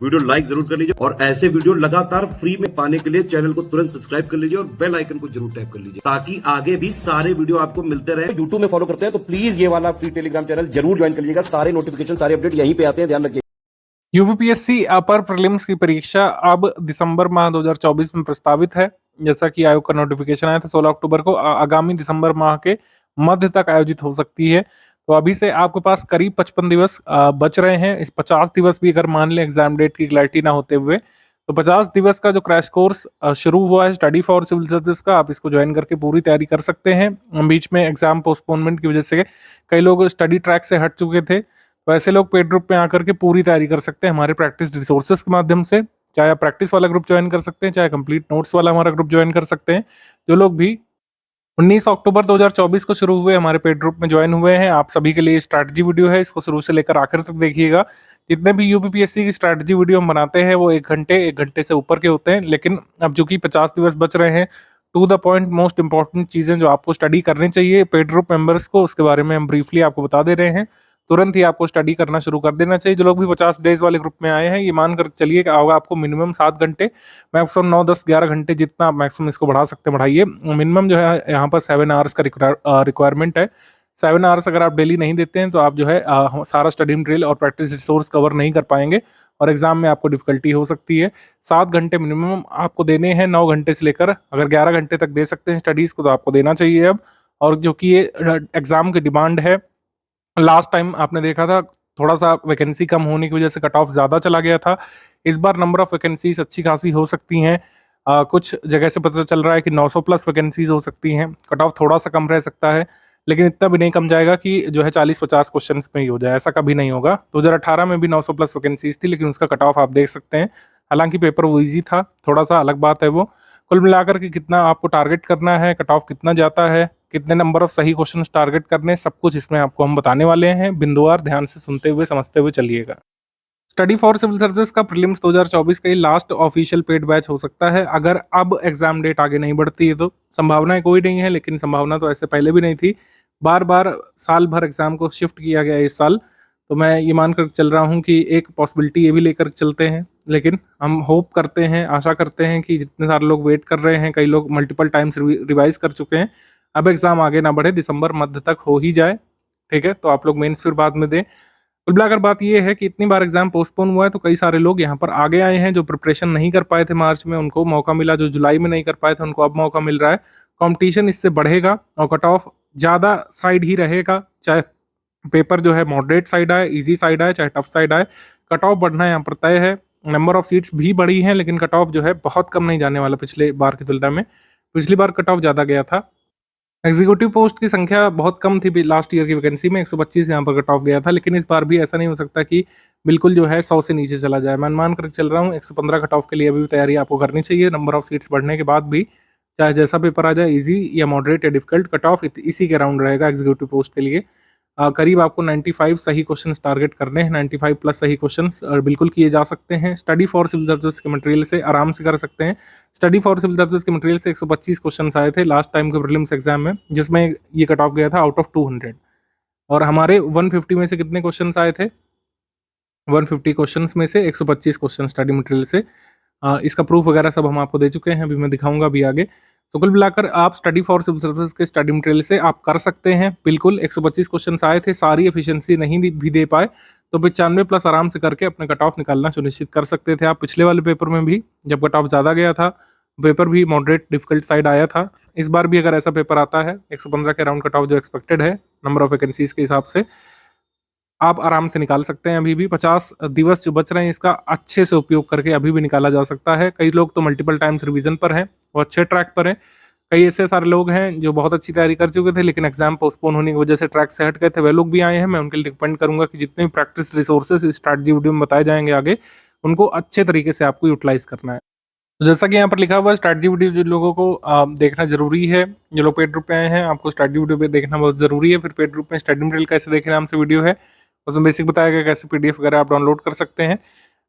Video like जरूर कर लीजिए और ऐसे वीडियो लगातार फ्री में पाने के लिए चैनल को तुरंत सब्सक्राइब कर लीजिए और बेल आइकन को जरूर टैप कर लीजिए ताकि आगे भी सारे वीडियो आपको मिलते रहे। यूट्यूब में फॉलो करते हैं तो प्लीज ये वाला फ्री टेलीग्राम चैनल जरूर ज्वाइन कर लीजिएगा। सारे नोटिफिकेशन सारे अपडेट यहीं पे आते हैं, ध्यान रखिए। यूपीपीएससी अपर प्रीलिम्स की परीक्षा अब दिसंबर माह 2024 में प्रस्तावित है। जैसा कि आयोग का नोटिफिकेशन आया था 16 अक्टूबर को, आगामी दिसंबर माह के मध्य तक आयोजित हो सकती है। तो अभी से आपके पास करीब 55 दिवस बच रहे हैं। इस 50 दिवस भी अगर मान लें एग्जाम डेट की क्लैरिटी ना होते हुए, तो 50 दिवस का जो क्रैश कोर्स शुरू हुआ है स्टडी फॉर सिविल सर्विस का, आप इसको ज्वाइन करके पूरी तैयारी कर सकते हैं। बीच में एग्जाम पोस्टपोनमेंट की वजह से कई लोग स्टडी ट्रैक से हट चुके थे, तो ऐसे लोग पेड ग्रुप में आकर के पूरी तैयारी कर सकते हैं हमारे प्रैक्टिस रिसोर्सेज के माध्यम से। चाहे आप प्रैक्टिस वाला ग्रुप ज्वाइन कर सकते हैं, चाहे कंप्लीट नोट्स वाला हमारा ग्रुप ज्वाइन कर सकते हैं। जो लोग भी 19 अक्टूबर 2024 को शुरू हुए हमारे पेड ग्रुप में ज्वाइन हुए हैं, आप सभी के लिए स्ट्रैटेजी वीडियो है, इसको शुरू से लेकर आखिर तक देखिएगा। जितने भी यूपीपीएससी की स्ट्रैटेजी वीडियो हम बनाते हैं वो 1 घंटे से ऊपर के होते हैं, लेकिन अब चूंकि 50 दिवस बच रहे हैं, to the point most important चीजें जो आपको स्टडी करनी चाहिए पेड ग्रुप मेंबर्स को, उसके बारे में हम ब्रीफली आपको बता दे रहे हैं। तुरंत ही आपको स्टडी करना शुरू कर देना चाहिए। जो लोग भी 50 डेज वाले ग्रुप में आए हैं, ये मान कर चलिए कि होगा आपको मिनिमम 7 घंटे, मैक्सिमम 9, 10, 11 घंटे, जितना आप मैक्सिमम इसको बढ़ा सकते हैं बढ़ाइए। मिनिमम जो है यहाँ पर 7 आवर्स का रिक्वायरमेंट है। 7 आवर्स अगर आप डेली नहीं देते हैं तो आप जो है सारा स्टडी मटेरियल और प्रैक्टिस रिसोर्स कवर नहीं कर पाएंगे और एग्जाम में आपको डिफिकल्टी हो सकती है। 7 घंटे मिनिमम आपको देने हैं, 9 घंटे से लेकर अगर 11 घंटे तक दे सकते हैं स्टडीज को तो आपको देना चाहिए अब। और जो कि ये एग्जाम की डिमांड है, लास्ट टाइम आपने देखा था थोड़ा सा वैकेंसी कम होने की वजह से कट ऑफ ज्यादा चला गया था। इस बार नंबर ऑफ वैकेंसीज अच्छी खासी हो सकती हैं। कुछ जगह से पता चल रहा है कि 900 प्लस वैकेंसीज हो सकती हैं। कट ऑफ थोड़ा सा कम रह सकता है, लेकिन इतना भी नहीं कम जाएगा कि जो है 40-50 क्वेश्चन में ही हो जाए, ऐसा कभी नहीं होगा। 2018 में भी 900 प्लस वैकेंसीज थी, लेकिन उसका कट ऑफ आप देख सकते हैं। हालांकि पेपर वो ईजी था, थोड़ा सा अलग बात है वो। कुल मिलाकर के कितना आपको टारगेट करना है, कट ऑफ कितना जाता है, कितने नंबर ऑफ सही क्वेश्चन टारगेट करने, सब कुछ इसमें आपको हम बताने वाले हैं। बिंदुवार ध्यान से सुनते हुए समझते हुए चलिएगा। स्टडी फॉर सिविल सर्विस का प्रीलिम्स 2024 का ये लास्ट ऑफिशियल पेड बैच हो सकता है अगर अब एग्जाम डेट आगे नहीं बढ़ती है तो। संभावनाएं कोई नहीं है, लेकिन संभावना तो ऐसे पहले भी नहीं थी। बार बार साल भर एग्जाम को शिफ्ट किया गया इस साल, तो मैं ये मानकर चल रहा हूँ कि एक पॉसिबिलिटी ये भी लेकर चलते हैं। लेकिन हम होप करते हैं, आशा करते हैं कि जितने सारे लोग वेट कर रहे हैं, कई लोग मल्टीपल टाइम्स रिवाइज कर चुके हैं, अब एग्जाम आगे ना बढ़े, दिसंबर मध्य तक हो ही जाए। ठीक है, तो आप लोग मेंस फिर बाद में दें। कुल मिलाकर बात यह है कि इतनी बार एग्जाम पोस्टपोन हुआ है तो कई सारे लोग यहाँ पर आगे आए हैं। जो प्रिपरेशन नहीं कर पाए थे मार्च में, उनको मौका मिला। जो जुलाई में नहीं कर पाए थे, उनको अब मौका मिल रहा है। कंपटीशन इससे बढ़ेगा और कट ऑफ ज्यादा साइड ही रहेगा, चाहे पेपर जो है मॉडरेट साइड आए, इजी साइड आए, चाहे टफ साइड आए, कट ऑफ बढ़ना यहाँ पर तय है। नंबर ऑफ सीट्स भी बढ़ी हैं, लेकिन कट ऑफ जो है बहुत कम नहीं जाने वाला पिछले बार की तुलना में। पिछली बार कट ऑफ ज्यादा गया था। एग्जीक्यूटिव पोस्ट की संख्या बहुत कम थी लास्ट ईयर की वैकेंसी में, 125 यहाँ पर कट ऑफ गया था। लेकिन इस बार भी ऐसा नहीं हो सकता कि बिल्कुल जो है 100 से नीचे चला जाए। मैं मान कर चल रहा हूँ 115 कट ऑफ के लिए अभी भी तैयारी आपको करनी चाहिए। नंबर ऑफ सीट्स बढ़ने के बाद भी, चाहे जैसा पेपर आ जाए, इजी या मॉडरेट या डिफिकल्ट, कट ऑफ इसी के अराउंड रहेगा एग्जीक्यूटिव पोस्ट के लिए। करीब आपको 95 सही क्वेश्चंस टारगेट करने हैं। 95 प्लस सही क्वेश्चंस बिल्कुल किए जा सकते हैं। स्टडी फॉर सिविल सर्विस के मटेरियल से आराम से कर सकते हैं। स्टडी फॉर सिविल सर्विस के मटेरियल से 125 क्वेश्चंस आए थे लास्ट टाइम के प्रीलिम्स एग्जाम में, जिसमें ये कट ऑफ गया था आउट ऑफ 200। और हमारे 150 में से कितने क्वेश्चन आए थे? 150 क्वेश्चन में से 125 क्वेश्चन स्टडी मटेरियल से। इसका प्रूफ वगैरह सब हम आपको दे चुके हैं, अभी मैं दिखाऊंगा अभी आगे। तो कुल मिलाकर आप स्टडी फॉर सिविल सर्विस के स्टडी मटेरियल से आप कर सकते हैं बिल्कुल। 125 क्वेश्चन आए थे, सारी एफिशिएंसी नहीं भी दे पाए तो 95 प्लस आराम से करके अपने कट ऑफ निकालना सुनिश्चित कर सकते थे आप। पिछले वाले पेपर में भी जब कट ऑफ ज़्यादा गया था, पेपर भी मॉडरेट डिफिकल्ट साइड आया था। इस बार भी अगर ऐसा पेपर आता है, 115 के अराउंड कट ऑफ जो एक्सपेक्टेड है नंबर ऑफ वैकेंसीज के हिसाब से, आप आराम से निकाल सकते हैं। अभी भी 50 दिवस जो बच रहे हैं, इसका अच्छे से उपयोग करके अभी भी निकाला जा सकता है। कई लोग तो मल्टीपल टाइम्स रिवीजन पर हैं, वो अच्छे ट्रैक पर हैं। कई ऐसे सारे लोग हैं जो बहुत अच्छी तैयारी कर चुके थे, लेकिन एग्जाम पोस्टपोन होने की वजह से ट्रैक से हट गए थे, वे लोग भी आए हैं। मैं उनके लिए रिकमेंड करूंगा कि जितने भी प्रैक्टिस रिसोर्सेज स्ट्रैटेजी वीडियो में बताए जाएंगे आगे, उनको अच्छे तरीके से आपको यूटिलाइज करना है। तो जैसा कि यहाँ पर लिखा हुआ है, स्ट्रैटेजी वीडियो जिन लोगों को देखना जरूरी है, जो लोग पेड ग्रुप पे आए हैं, आपको स्ट्रैटेजी वीडियो पे देखना बहुत जरूरी है। फिर पेड ग्रुप में स्टडी मटेरियल कैसे देखे नाम से वीडियो है, उसमें बेसिक बताया गया कैसे PDF वगैरह आप डाउनलोड कर सकते हैं।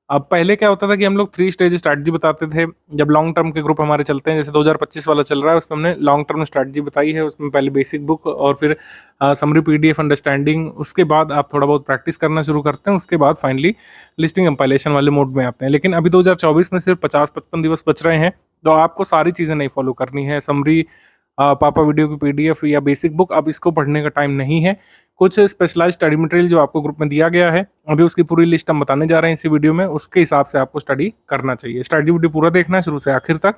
अब पहले क्या होता था कि हम लोग 3 स्टेज स्ट्रैटेजी बताते थे। जब लॉन्ग टर्म के ग्रुप हमारे चलते हैं, जैसे 2025 वाला चल रहा है, उसमें हमने लॉन्ग टर्म स्ट्रैटेजी बताई है। उसमें पहले बेसिक बुक और फिर समरी पीडीएफ अंडरस्टैंडिंग, उसके बाद आप थोड़ा बहुत प्रैक्टिस करना शुरू करते हैं, उसके बाद फाइनली लिस्टिंग कंपाइलेशन वाले मोड में आते हैं। लेकिन अभी 2024 में सिर्फ 50-55 दिवस बच रहे हैं, तो आपको सारी चीज़ें नहीं फॉलो करनी है। समरी, पापा वीडियो की पीडीएफ या बेसिक बुक, अब इसको पढ़ने का टाइम नहीं है। कुछ स्पेशलाइज्ड स्टडी मटेरियल जो आपको ग्रुप में दिया गया है, अभी उसकी पूरी लिस्ट हम बताने जा रहे हैं इसी वीडियो में, उसके हिसाब से आपको स्टडी करना चाहिए। स्टडी वीडियो पूरा देखना है शुरू से आखिर तक।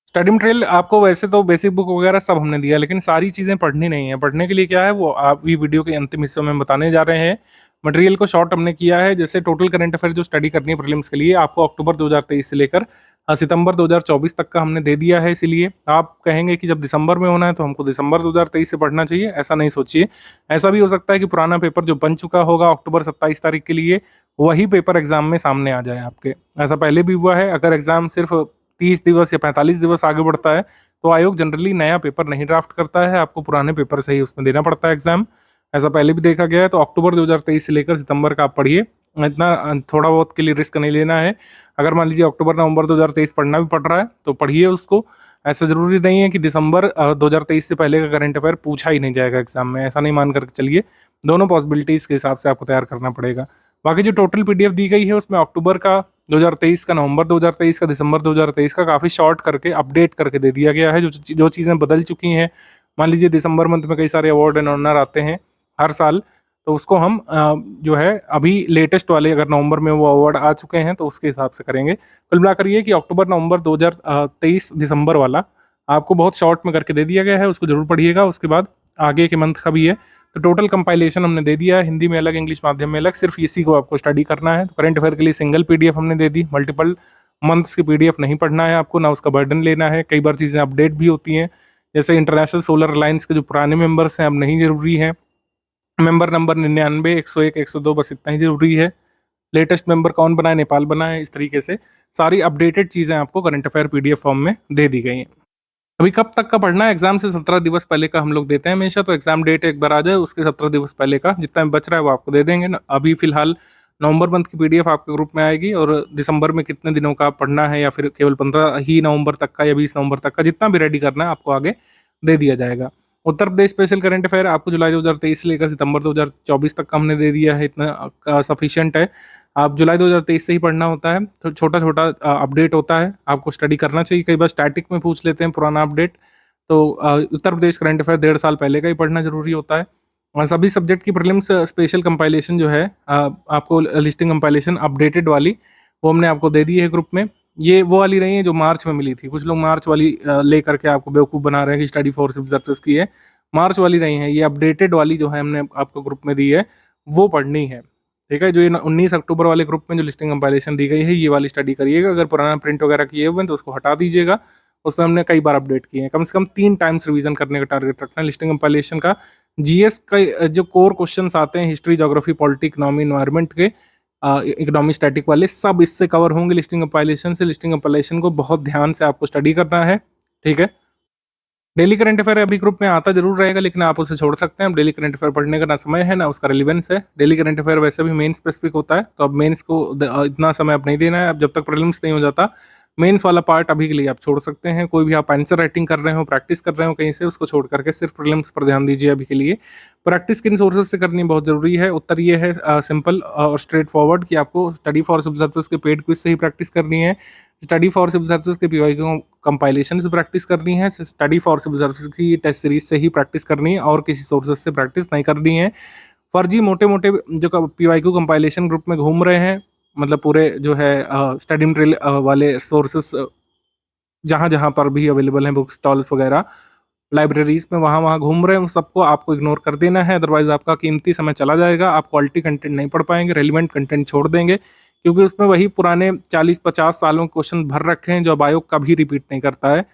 स्टडी मटेरियल आपको वैसे तो बेसिक बुक वगैरह सब हमने दिया, लेकिन सारी चीज़ें पढ़नी नहीं है। पढ़ने के लिए क्या है वो आप ये वीडियो के अंतिम हिस्से में बताने जा रहे हैं। मटेरियल को शॉर्ट हमने किया है, जैसे टोटल करंट अफेयर जो स्टडी करनी है प्रीलिम्स के लिए, आपको अक्टूबर 2023 से लेकर सितंबर 2024 तक का हमने दे दिया है। इसीलिए आप कहेंगे कि जब दिसंबर में होना है तो हमको दिसंबर 2023 से पढ़ना चाहिए, ऐसा नहीं सोचिए। ऐसा भी हो सकता है कि पुराना पेपर जो बन चुका होगा अक्टूबर 27 तारीख के लिए, वही पेपर एग्जाम में सामने आ जाए आपके। ऐसा पहले भी हुआ है। अगर एग्जाम सिर्फ 30 दिवस या 45 दिवस आगे बढ़ता है तो आयोग जनरली नया पेपर नहीं ड्राफ्ट करता है, आपको पुराने पेपर से ही उसमें देना पड़ता है एग्जाम। ऐसा पहले भी देखा गया है। तो अक्टूबर 2023 से लेकर सितंबर का आप पढ़िए, इतना थोड़ा बहुत के लिए रिस्क नहीं लेना है। अगर मान लीजिए अक्टूबर नवंबर 2023 पढ़ना भी पड़ रहा है तो पढ़िए उसको। ऐसा जरूरी नहीं है कि दिसंबर 2023 से पहले का करंट अफेयर पूछा ही नहीं जाएगा एग्जाम में, ऐसा नहीं मान करके चलिए। दोनों पॉसिबिलिटीज के हिसाब से आपको तैयार करना पड़ेगा। बाकी जो टोटल पीडीएफ दी गई है उसमें अक्टूबर का 2023 का, नवंबर 2023 का, दिसंबर 2023 का काफ़ी शॉर्ट करके अपडेट करके दे दिया गया है। जो चीज़ें बदल चुकी हैं, मान लीजिए दिसंबर मंथ में कई सारे अवार्ड एंड ऑनर आते हैं हर साल, तो उसको हम जो है अभी लेटेस्ट वाले, अगर नवंबर में वो अवार्ड आ चुके हैं तो उसके हिसाब से करेंगे। कुल मिलाकर ये कि अक्टूबर नवंबर 2023 दिसंबर वाला आपको बहुत शॉर्ट में करके दे दिया गया है, उसको जरूर पढ़िएगा। उसके बाद आगे के मंथ का भी है। तो टोटल कंपाइलेशन हमने दे दिया है, हिंदी में अलग, इंग्लिश माध्यम में अलग, सिर्फ इसी को आपको स्टडी करना है। तो करंट अफेयर के लिए सिंगल पीडीएफ हमने दे दी, मल्टीपल मंथ्स की पीडीएफ नहीं पढ़ना है आपको, ना उसका बर्डन लेना है। कई बार चीज़ें अपडेट भी होती हैं, जैसे इंटरनेशनल सोलर अलायंस के जो पुराने मेंबर्स हैं अब नहीं जरूरी है। मेंबर नंबर 99, 101, 102 बस इतना ही जरूरी है। लेटेस्ट मेंबर कौन बनाए, नेपाल बनाए, इस तरीके से सारी अपडेटेड चीज़ें आपको करंट अफेयर पीडीएफ फॉर्म में दे दी गई हैं। अभी कब तक का पढ़ना है, एग्जाम से 17 दिवस पहले का हम लोग देते हैं हमेशा। तो एग्जाम डेट एक बार आ जाए उसके 17 दिवस पहले का जितना बच रहा है वो आपको दे देंगे। अभी फिलहाल नवंबर मंथ की पीडीएफ आपके ग्रुप में आएगी, और दिसंबर में कितने दिनों का पढ़ना है, या फिर केवल 15 ही नवंबर तक का या 20 नवंबर तक का, जितना भी रेडी करना है आपको आगे दे दिया जाएगा। Uttar Pradesh special current affair आपको जुलाई 2023 से लेकर सितंबर 2024 तक का हमने दे दिया है, इतना सफिशिएंट है। आप जुलाई 2023 से ही पढ़ना होता है, तो छोटा छोटा अपडेट होता है, आपको स्टडी करना चाहिए। कई बार स्टैटिक में पूछ लेते हैं पुराना अपडेट, तो उत्तर प्रदेश करंट अफेयर 1.5 साल पहले का ही पढ़ना जरूरी होता है। और सभी सब्जेक्ट की प्रीलिम्स स्पेशल कंपाइलेशन जो है, आपको लिस्टिंग कंपाइलेशन अपडेटेड वाली, वो हमने आपको दे दी है ग्रुप में। ये वो वाली नहीं है जो मार्च में मिली थी, कुछ लोग मार्च वाली ले करके आपको बेवकूफ़ बना रहे हैं कि स्टडी फॉर सिविल सर्विसेज की है। मार्च वाली नहीं है, ये अपडेटेड वाली जो है हमने आपको ग्रुप में दी है, वो पढ़नी है। ठीक है, जो ये 19 अक्टूबर वाले ग्रुप में जो लिस्टिंग कंपाइलेशन दी गई है, ये वाली स्टडी करिएगा। अगर पुराना प्रिंट वगैरह किए हुए हैं तो उसको हटा दीजिएगा, उसमें हमने कई बार अपडेट किए हैं। कम से कम 3 टाइम्स रिवीजन करने का टारगेट रखना है लिस्टिंग कंपाइलेशन का। जीएस का जो कोर क्वेश्चंस आते हैं, history, geography, polity, economy, environment के, इकोनॉमी स्टैटिक वाले, सब इससे कवर होंगे लिस्टिंग कंपाइलेशन से। लिस्टिंग कंपाइलेशन को बहुत ध्यान से आपको स्टडी करना है। ठीक है, डेली करंट अफेयर अभी ग्रुप में आता जरूर रहेगा, लेकिन आप उसे छोड़ सकते हैं। अब डेली करंट अफेयर पढ़ने का ना समय है ना उसका रिलेवेंस है। डेली करंट अफेयर वैसे भी मेन स्पेसिफिक होता है, तो अब मेंस को इतना समय अब नहीं देना है। अब जब तक प्रीलिम्स नहीं हो जाता, मेंस वाला पार्ट अभी के लिए आप छोड़ सकते हैं। कोई भी आप आंसर राइटिंग कर रहे हो, प्रैक्टिस कर रहे हो कहीं से, उसको छोड़ करके सिर्फ प्रीलिम्स पर ध्यान दीजिए अभी के लिए। प्रैक्टिस किन सोर्सेज से करनी बहुत जरूरी है, उत्तर ये है सिंपल और स्ट्रेट फॉरवर्ड कि आपको स्टडी फॉर सिविल सर्विसेज के पेड क्विज से ही प्रैक्टिस करनी है, स्टडी फॉर सिविल सर्विसेज के पीवाईक्यू कंपाइलेशन से प्रैक्टिस करनी है, स्टडी फॉर सिविल सर्विसेज की टेस्ट सीरीज से ही प्रैक्टिस करनी है, और किसी सोर्सेज से प्रैक्टिस नहीं करनी है। फर्जी मोटे मोटे जो पीवाईक्यू कंपाइलेशन ग्रुप में घूम रहे हैं, मतलब पूरे जो है स्टडी मटेरियल वाले सोर्सेस जहाँ जहाँ पर भी अवेलेबल हैं, बुक स्टॉल्स वगैरह, लाइब्रेरीज में वहाँ वहाँ घूम रहे हैं, उन सबको आपको इग्नोर कर देना है। अदरवाइज आपका कीमती समय चला जाएगा, आप क्वालिटी कंटेंट नहीं पढ़ पाएंगे, रेलिवेंट कंटेंट छोड़ देंगे, क्योंकि उसमें वही पुराने 40-50 सालों के क्वेश्चन भर रखे हैं जो अब आयोग कभी रिपीट नहीं करता है।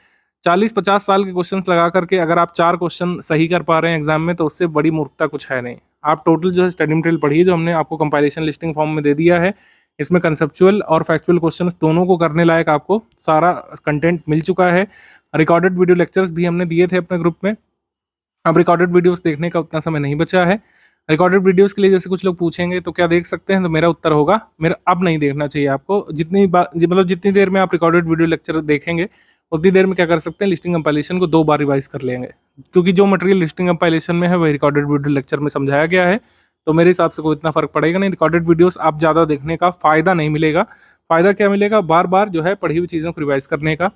40-50 साल के क्वेश्चन लगा करके अगर आप 4 क्वेश्चन सही कर पा रहे हैं एग्जाम में, तो उससे बड़ी मूर्खता कुछ है नहीं। आप टोटल जो है स्टडी मटेरियल पढ़िए, जो हमने आपको कंपाइलेशन लिस्टिंग फॉर्म में दे दिया है। इसमें कंसेप्चुअल और फैक्चुअल क्वेश्चंस दोनों को करने लायक आपको सारा कंटेंट मिल चुका है। रिकॉर्डेड वीडियो लेक्चर्स भी हमने दिए थे अपने ग्रुप में। अब रिकॉर्डेड वीडियोस देखने का उतना समय नहीं बचा है। रिकॉर्डेड वीडियोस के लिए जैसे कुछ लोग पूछेंगे तो क्या देख सकते हैं, तो मेरा उत्तर होगा मेरा अब नहीं देखना चाहिए आपको। जितनी बार मतलब जितनी देर में आप रिकॉर्डेड वीडियो लेक्चर देखेंगे उतनी देर में क्या कर सकते हैं, लिस्टिंग कंपाइलेशन को 2 बार रिवाइज कर लेंगे, क्योंकि जो मटेरियल लिस्टिंग कंपाइलेशन में है वही रिकॉर्डेड वीडियो लेक्चर में समझाया गया है। तो मेरे हिसाब से कोई इतना फर्क पड़ेगा नहीं। रिकॉर्डेड वीडियोस आप ज़्यादा देखने का फ़ायदा नहीं मिलेगा। फ़ायदा क्या मिलेगा, बार बार जो है पढ़ी हुई चीज़ों को रिवाइज करने का।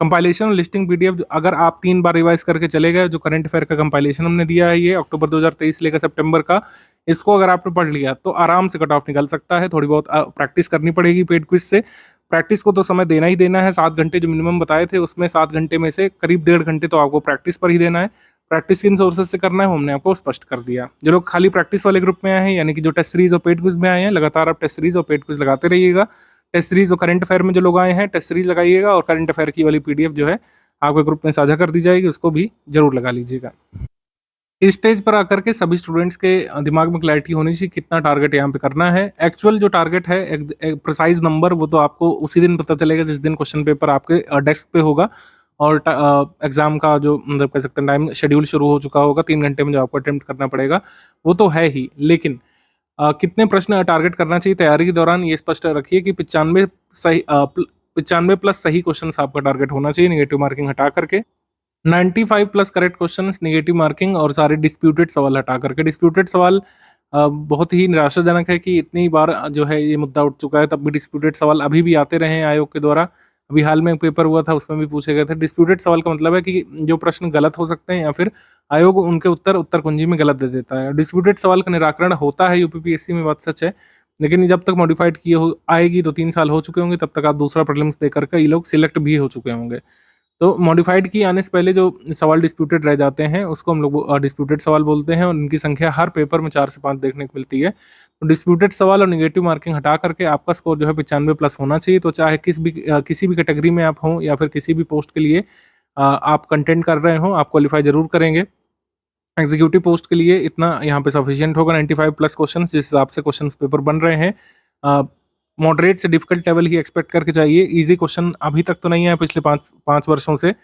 कंपाइलेशन और लिस्टिंग पीडीएफ अगर आप 3 बार रिवाइज करके चले गए, जो करंट अफेयर का कंपाइलेशन हमने दिया है ये अक्टूबर 2023 लेकर सितंबर का, इसको अगर आपने पढ़ लिया तो आराम से कट ऑफ निकल सकता है। थोड़ी बहुत प्रैक्टिस करनी पड़ेगी पेड क्विज से। प्रैक्टिस को तो समय देना ही देना है। 7 घंटे जो मिनिमम बताए थे उसमें 7 घंटे में से करीब 1.5 घंटे तो आपको प्रैक्टिस पर ही देना है। प्रैक्टिस किन सोर्सेज से करना है वो हमने आपको स्पष्ट कर दिया। जो लोग खाली प्रैक्टिस वाले ग्रुप में आए हैं, यानी कि जो टेस्ट सीरीज और पेड क्विज में आए हैं, लगातार आप टेस्ट सीरीज और पेड क्विज लगाते रहिएगा। टेस्ट सीरीज और करंट अफेयर में जो लोग आए हैं टेस्ट सीरीज लगाइएगा, और करंट अफेयर की वाली पीडीएफ जो है आपके ग्रुप में साझा कर दी जाएगी, उसको भी जरूर लगा लीजिएगा। इस स्टेज पर आकर के सभी स्टूडेंट्स के दिमाग में क्लैरिटी होनी चाहिए कितना टारगेट यहाँ पे करना है। एक्चुअल जो टारगेट है एक प्रिसाइज नंबर वो तो आपको उसी दिन पता चलेगा जिस दिन क्वेश्चन पेपर आपके डेस्क पे होगा, और एग्जाम का जो मतलब कह सकते हैं टाइम शेड्यूल शुरू हो चुका होगा। 3 घंटे में जो आपको अटेम्प्ट करना पड़ेगा वो तो है ही, लेकिन कितने प्रश्न टारगेट करना चाहिए तैयारी के दौरान ये स्पष्ट रखिए कि 95 प्लस सही क्वेश्चन आपका टारगेट होना चाहिए, नेगेटिव मार्किंग हटा करके। 95 plus correct questions, negative marking, और सारे डिस्प्यूटेड सवाल हटा करके। डिस्प्यूटेड सवाल बहुत ही निराशाजनक है कि इतनी बार जो है ये मुद्दा उठ चुका है, तब भी डिस्प्यूटेड सवाल अभी भी आते रहे हैं आयोग के द्वारा। अभी हाल में एक पेपर हुआ था उसमें भी पूछे गए थे। डिस्प्यूटेड सवाल का मतलब है कि जो प्रश्न गलत हो सकते हैं या फिर आयोग उनके उत्तर कुंजी में गलत दे देता है। डिस्प्यूटेड सवाल का निराकरण होता है यूपीपीएससी में, बात सच है, लेकिन जब तक मॉडिफाइड किए हो आएगी तो 3 साल हो चुके होंगे, तब तक आप दूसरा प्रीलिम्स दे करके ये लोग सिलेक्ट भी हो चुके होंगे। तो मॉडिफाइड की आने से पहले जो सवाल डिस्प्यूटेड रह जाते हैं उसको हम लोग डिस्प्यूटेड सवाल बोलते हैं, और उनकी संख्या हर पेपर में 4 से 5 देखने को मिलती है। तो डिस्प्यूटेड सवाल और नेगेटिव मार्किंग हटा करके आपका स्कोर जो है 95 प्लस होना चाहिए। तो चाहे किसी भी कैटेगरी में आप हों या फिर किसी भी पोस्ट के लिए आप कंटेंट कर रहे हो, आप क्वालिफाई जरूर करेंगे। एग्जीक्यूटिव पोस्ट के लिए इतना यहाँ पे सफिशिएंट होगा, 95 प्लस क्वेश्चन जिस हिसाब से क्वेश्चन पेपर बन रहे हैं। मॉडरेट से डिफिकल्ट लेवल ही एक्सपेक्ट करके चाहिए। इजी क्वेश्चन अभी तक तो नहीं है पिछले 5 वर्षों से।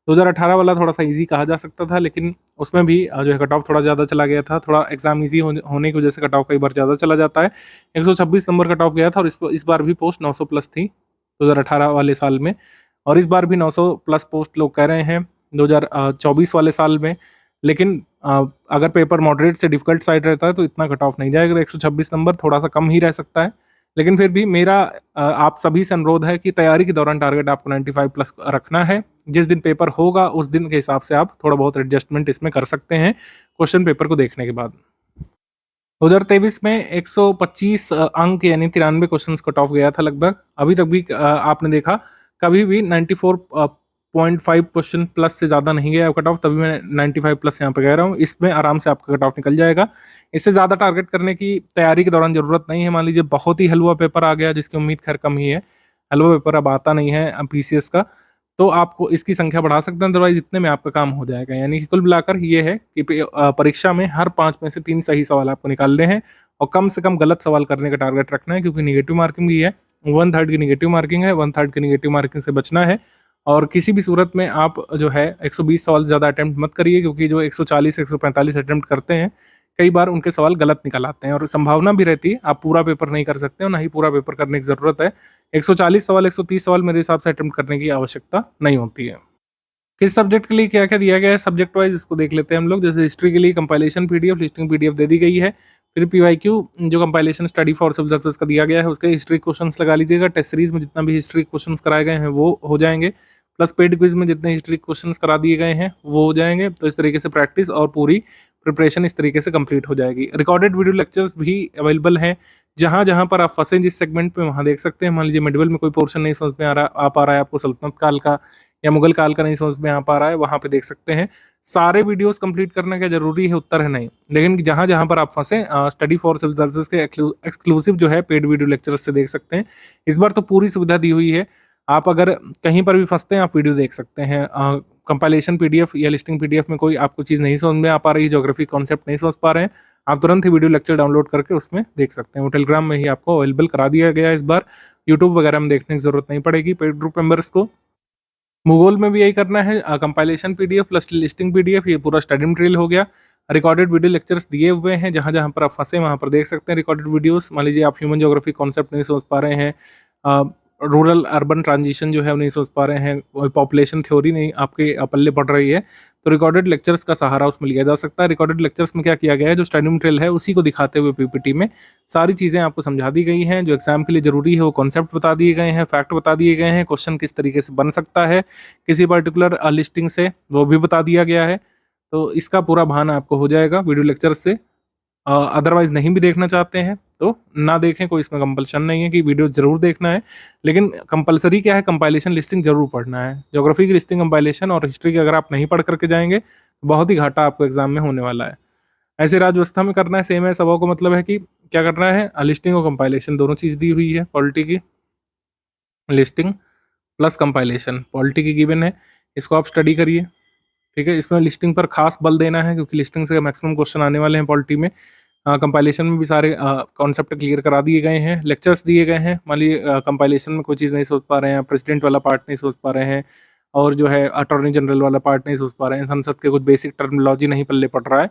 2018 वाला थोड़ा सा इजी कहा जा सकता था, लेकिन उसमें भी जो है कट ऑफ थोड़ा ज़्यादा चला गया था। थोड़ा एग्जाम इजी होने की वजह से कट ऑफ कई बार ज़्यादा चला जाता है। 126 नंबर कट ऑफ गया था, और इस बार भी पोस्ट 900 प्लस थी 2018 वाले साल में, और इस बार भी 900 प्लस पोस्ट लोग कह रहे हैं 2024 वाले साल में। लेकिन अगर पेपर मॉडरेट से डिफिकल्ट साइड रहता है तो इतना कट ऑफ नहीं जाएगा। 126 नंबर थोड़ा सा कम ही रह सकता है, लेकिन फिर भी मेरा आप सभी से अनुरोध है कि तैयारी के दौरान टारगेट आपको 95 प्लस रखना है। जिस दिन पेपर होगा उस दिन के हिसाब से आप थोड़ा बहुत एडजस्टमेंट इसमें कर सकते हैं क्वेश्चन पेपर को देखने के बाद। 2023 में 125 अंक यानी 93 क्वेश्चन कट ऑफ गया था लगभग। अभी तक भी आपने देखा कभी भी 94.5 क्वेश्चन प्लस से ज़्यादा नहीं गया कट ऑफ, तभी मैं 95 प्लस यहाँ पे कह रहा हूँ। इसमें आराम से आपका कट ऑफ निकल जाएगा। इससे ज़्यादा टारगेट करने की तैयारी के दौरान ज़रूरत नहीं है। मान लीजिए बहुत ही हलवा पेपर आ गया, जिसकी उम्मीद खैर कम ही है, हलवा पेपर अब आता नहीं है पीसीएस का, तो आपको इसकी संख्या बढ़ा सकते हैं, अदरवाइज इतने में आपका काम हो जाएगा। यानी कि कुल मिलाकर ये है कि परीक्षा में हर 5 में से 3 सही सवाल आपको निकालने हैं, और कम से कम गलत सवाल करने का टारगेट रखना है, क्योंकि निगेटिव मार्किंग भी है। 1/3 की निगेटिव मार्किंग है, 1/3 की निगेटिव मार्किंग से बचना है। और किसी भी सूरत में आप जो है 120 सवाल ज़्यादा अटेम्प्ट मत करिए, क्योंकि जो 140 145 अटेम्प्ट करते हैं कई बार उनके सवाल गलत निकल आते हैं, और संभावना भी रहती है आप पूरा पेपर नहीं कर सकते हो, ना ही पूरा पेपर करने की ज़रूरत है। 140 सवाल 130 सवाल मेरे हिसाब से अटेम्प्ट करने की आवश्यकता नहीं होती है। किस सब्जेक्ट के लिए क्या क्या दिया गया है सब्जेक्ट वाइज, इसको देख लेते हैं हम लोग। जैसे हिस्ट्री के लिए कंपाइलेशन पीडीएफ, लिस्टिंग पीडीएफ दे दी गई है। फिर पीवाईक्यू जो compilation study for civil services का दिया गया है, उसके हिस्ट्री क्वेश्चंस लगा लीजिएगा। टेस्ट सीरीज में जितना भी हिस्ट्री क्वेश्चंस कराए गए हैं वो हो जाएंगे, प्लस पेड क्विज में जितने हिस्ट्री क्वेश्चंस करा दिए गए हैं वो हो जाएंगे। तो इस तरीके से प्रैक्टिस और पूरी प्रिपरेशन इस तरीके से कंप्लीट हो जाएगी। रिकॉर्डेड वीडियो लेक्चर्स भी अवेलेबल हैं, जहाँ जहाँ पर आप फंसे जिस सेगमेंट पे वहाँ देख सकते हैं। मान लीजिए मिडवल में कोई पोर्शन नहीं समझ में आ पा रहा है आपको, सल्तनत काल का या मुगल काल का नहीं समझ में आ पा रहा है, वहाँ पे देख सकते हैं। सारे वीडियोस कंप्लीट करना क्या जरूरी है, उत्तर है नहीं, लेकिन जहाँ जहाँ पर आप फंसे स्टडी फॉर सिविल सर्विसेज के एक्सक्लूसिव जो है पेड वीडियो लेक्चर्स से देख सकते हैं। इस बार तो पूरी सुविधा दी हुई है, आप अगर कहीं पर भी फंसते हैं आप वीडियो देख सकते हैं। कंपाइलेशन पीडीएफ या लिस्टिंग पीडीएफ में कोई आपको चीज़ नहीं समझ में आ पा रही, ज्योग्राफी कॉन्सेप्ट नहीं समझ पा रहे हैं, आप तुरंत ही वीडियो लेक्चर डाउनलोड करके उसमें देख सकते हैं। वो टेलीग्राम में ही आपको अवेलेबल करा दिया गया है इस बार, यूट्यूब वगैरह में देखने की जरूरत नहीं पड़ेगी पेड ग्रुप मेंबर्स को। भूगोल में भी यही करना है, compilation PDF plus listing PDF, ये पूरा स्टडी मटेरियल हो गया। रिकॉर्डेड वीडियो लेक्चर्स दिए हुए हैं, जहाँ जहाँ पर आप फंसे वहाँ पर देख सकते हैं रिकॉर्डेड वीडियोस। मान लीजिए आप ह्यूमन ज्योग्राफी कॉन्सेप्ट नहीं समझ पा रहे हैं, रूरल अर्बन ट्रांजिशन जो है वो नहीं समझ पा रहे हैं, पॉपुलेशन थ्योरी नहीं आपके पल्ले पड़ रही है, तो रिकॉर्डेड लेक्चर्स का सहारा उसमें लिया जा सकता है। रिकॉर्डेड लेक्चर्स में क्या किया गया है, जो स्टडी मटेरियल है उसी को दिखाते हुए पीपीटी में सारी चीज़ें आपको समझा दी गई हैं, जो एग्जाम के लिए जरूरी है वो कॉन्सेप्ट बता दिए गए हैं, फैक्ट बता दिए गए हैं, क्वेश्चन किस तरीके से बन सकता है किसी पर्टिकुलर लिस्टिंग से वो भी बता दिया गया है। तो इसका पूरा भान आपको हो जाएगा वीडियो लेक्चर से। अदरवाइज नहीं भी देखना चाहते हैं तो ना देखें, कोई इसमें कंपल्शन नहीं है कि वीडियो जरूर देखना है, लेकिन कंपलसरी क्या है, कंपाइलेशन लिस्टिंग जरूर पढ़ना है। ज्योग्राफी की लिस्टिंग, कंपाइलेशन और हिस्ट्री की अगर आप नहीं पढ़ करके जाएंगे तो बहुत ही घाटा आपको एग्जाम में होने वाला है। ऐसे राज्य व्यवस्था में करना है, सेम है, सबों को मतलब है कि क्या करना है, लिस्टिंग और कंपाइलेशन दोनों चीज़ दी हुई है। पॉलिटी की लिस्टिंग प्लस कंपाइलेशन, पॉलिटी की गिवन है, इसको आप स्टडी करिए, ठीक है। इसमें लिस्टिंग पर खास बल देना है क्योंकि लिस्टिंग से मैक्सिमम क्वेश्चन आने वाले हैं पॉलिटी में। कंपाइलेशन में भी सारे कॉन्सेप्ट क्लियर करा दिए गए हैं, लेक्चर्स दिए गए हैं। मान लीजिए कंपाइलेशन में कोई चीज़ नहीं सोच पा रहे हैं, प्रेसिडेंट वाला पार्ट नहीं सोच पा रहे हैं, और जो है अटॉर्नी जनरल वाला पार्ट नहीं सोच पा रहे हैं, संसद के कुछ बेसिक टर्मिनोलॉजी नहीं पल्ले पड़ रहा है,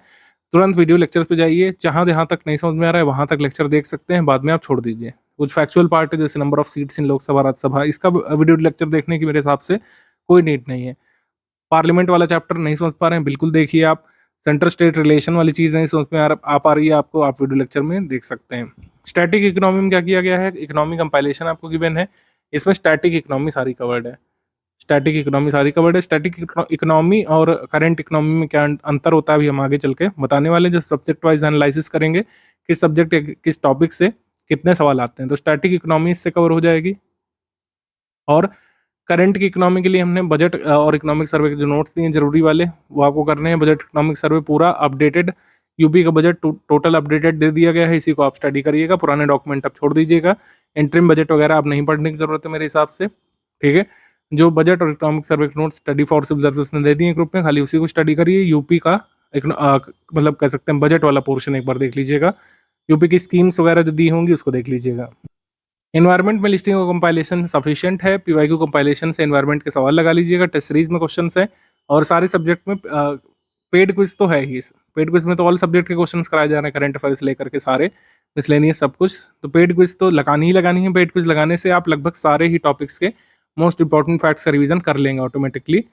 तुरंत वीडियो लेक्चर्स पे जाइए, जहाँ तक नहीं समझ में आ रहा है वहाँ तक लेक्चर देख सकते हैं, बाद में आप छोड़ दीजिए। कुछ फैक्चुअल पार्ट है जैसे number of seats in Lok Sabha Rajya Sabha, इसका वीडियो लेक्चर देखने की मेरे हिसाब से कोई नीड नहीं है। पार्लियामेंट वाला चैप्टर नहीं समझ पा रहे हैं, बिल्कुल देखिए आप। सेंटर स्टेट रिलेशन वाली चीज़ नहीं समझ में आ पा रही है आपको, आप वीडियो लेक्चर में देख सकते हैं। स्टैटिक इकोनॉमी में क्या किया गया है, इकोनॉमी कंपाइलेशन आपको गिवन है, इसमें स्टैटिक इकोनॉमी सारी कवर्ड है। स्टैटिक इकोनॉमी सारी कवर्ड है। स्टैटिक इकोनॉमी और करंट इकोनॉमी में क्या अंतर होता है अभी हम आगे चल के बताने वाले, जब सब्जेक्ट वाइज एनालिसिस करेंगे किस सब्जेक्ट या किस टॉपिक से कितने सवाल आते हैं, तो स्टैटिक इकोनॉमी इससे कवर हो जाएगी। और करंट की इकोनॉमी के लिए हमने बजट और इकोनॉमिक सर्वे के जो नोट्स दिए हैं जरूरी वाले, वो आपको करने हैं। बजट इकोनॉमिक सर्वे पूरा अपडेटेड, यूपी का बजट टोटल अपडेटेड दे दिया गया है, इसी को आप स्टडी करिएगा, पुराने डॉक्यूमेंट आप छोड़ दीजिएगा। इंटरिम बजट वगैरह आप नहीं पढ़ने की जरूरत है मेरे हिसाब से, ठीक है। जो बजट और इकोनॉमिक सर्वे के notes study for civil service ने दे दिए ग्रुप में, खाली उसी को स्टडी करिए। यूपी का मतलब कह सकते हैं बजट वाला पोर्शन एक बार देख लीजिएगा, यूपी की स्कीम्स वगैरह जो दी होंगी उसको देख लीजिएगा। एनवायरमेंट में लिस्टिंग और कंपाइलेशन सफिशिएंट है, पीवाईक्यू कंपाइलेशन से एनवायरमेंट के सवाल लगा लीजिएगा, टेस्ट सीरीज में क्वेश्चंस है, और सारे सब्जेक्ट में पेड क्विज तो है ही। पेड क्विज में तो ऑल सब्जेक्ट के क्वेश्चंस कराए जा रहे हैं, करंट अफेयर्स लेकर के सारे मिसलेनियस सब कुछ, तो पेड क्विज तो लगानी ही लगानी है। पेड क्विज लगाने से आप लगभग सारे ही टॉपिक्स के मोस्ट इंपॉर्टेंट फैक्ट्स का रिवीजन कर लेंगे ऑटोमेटिकली।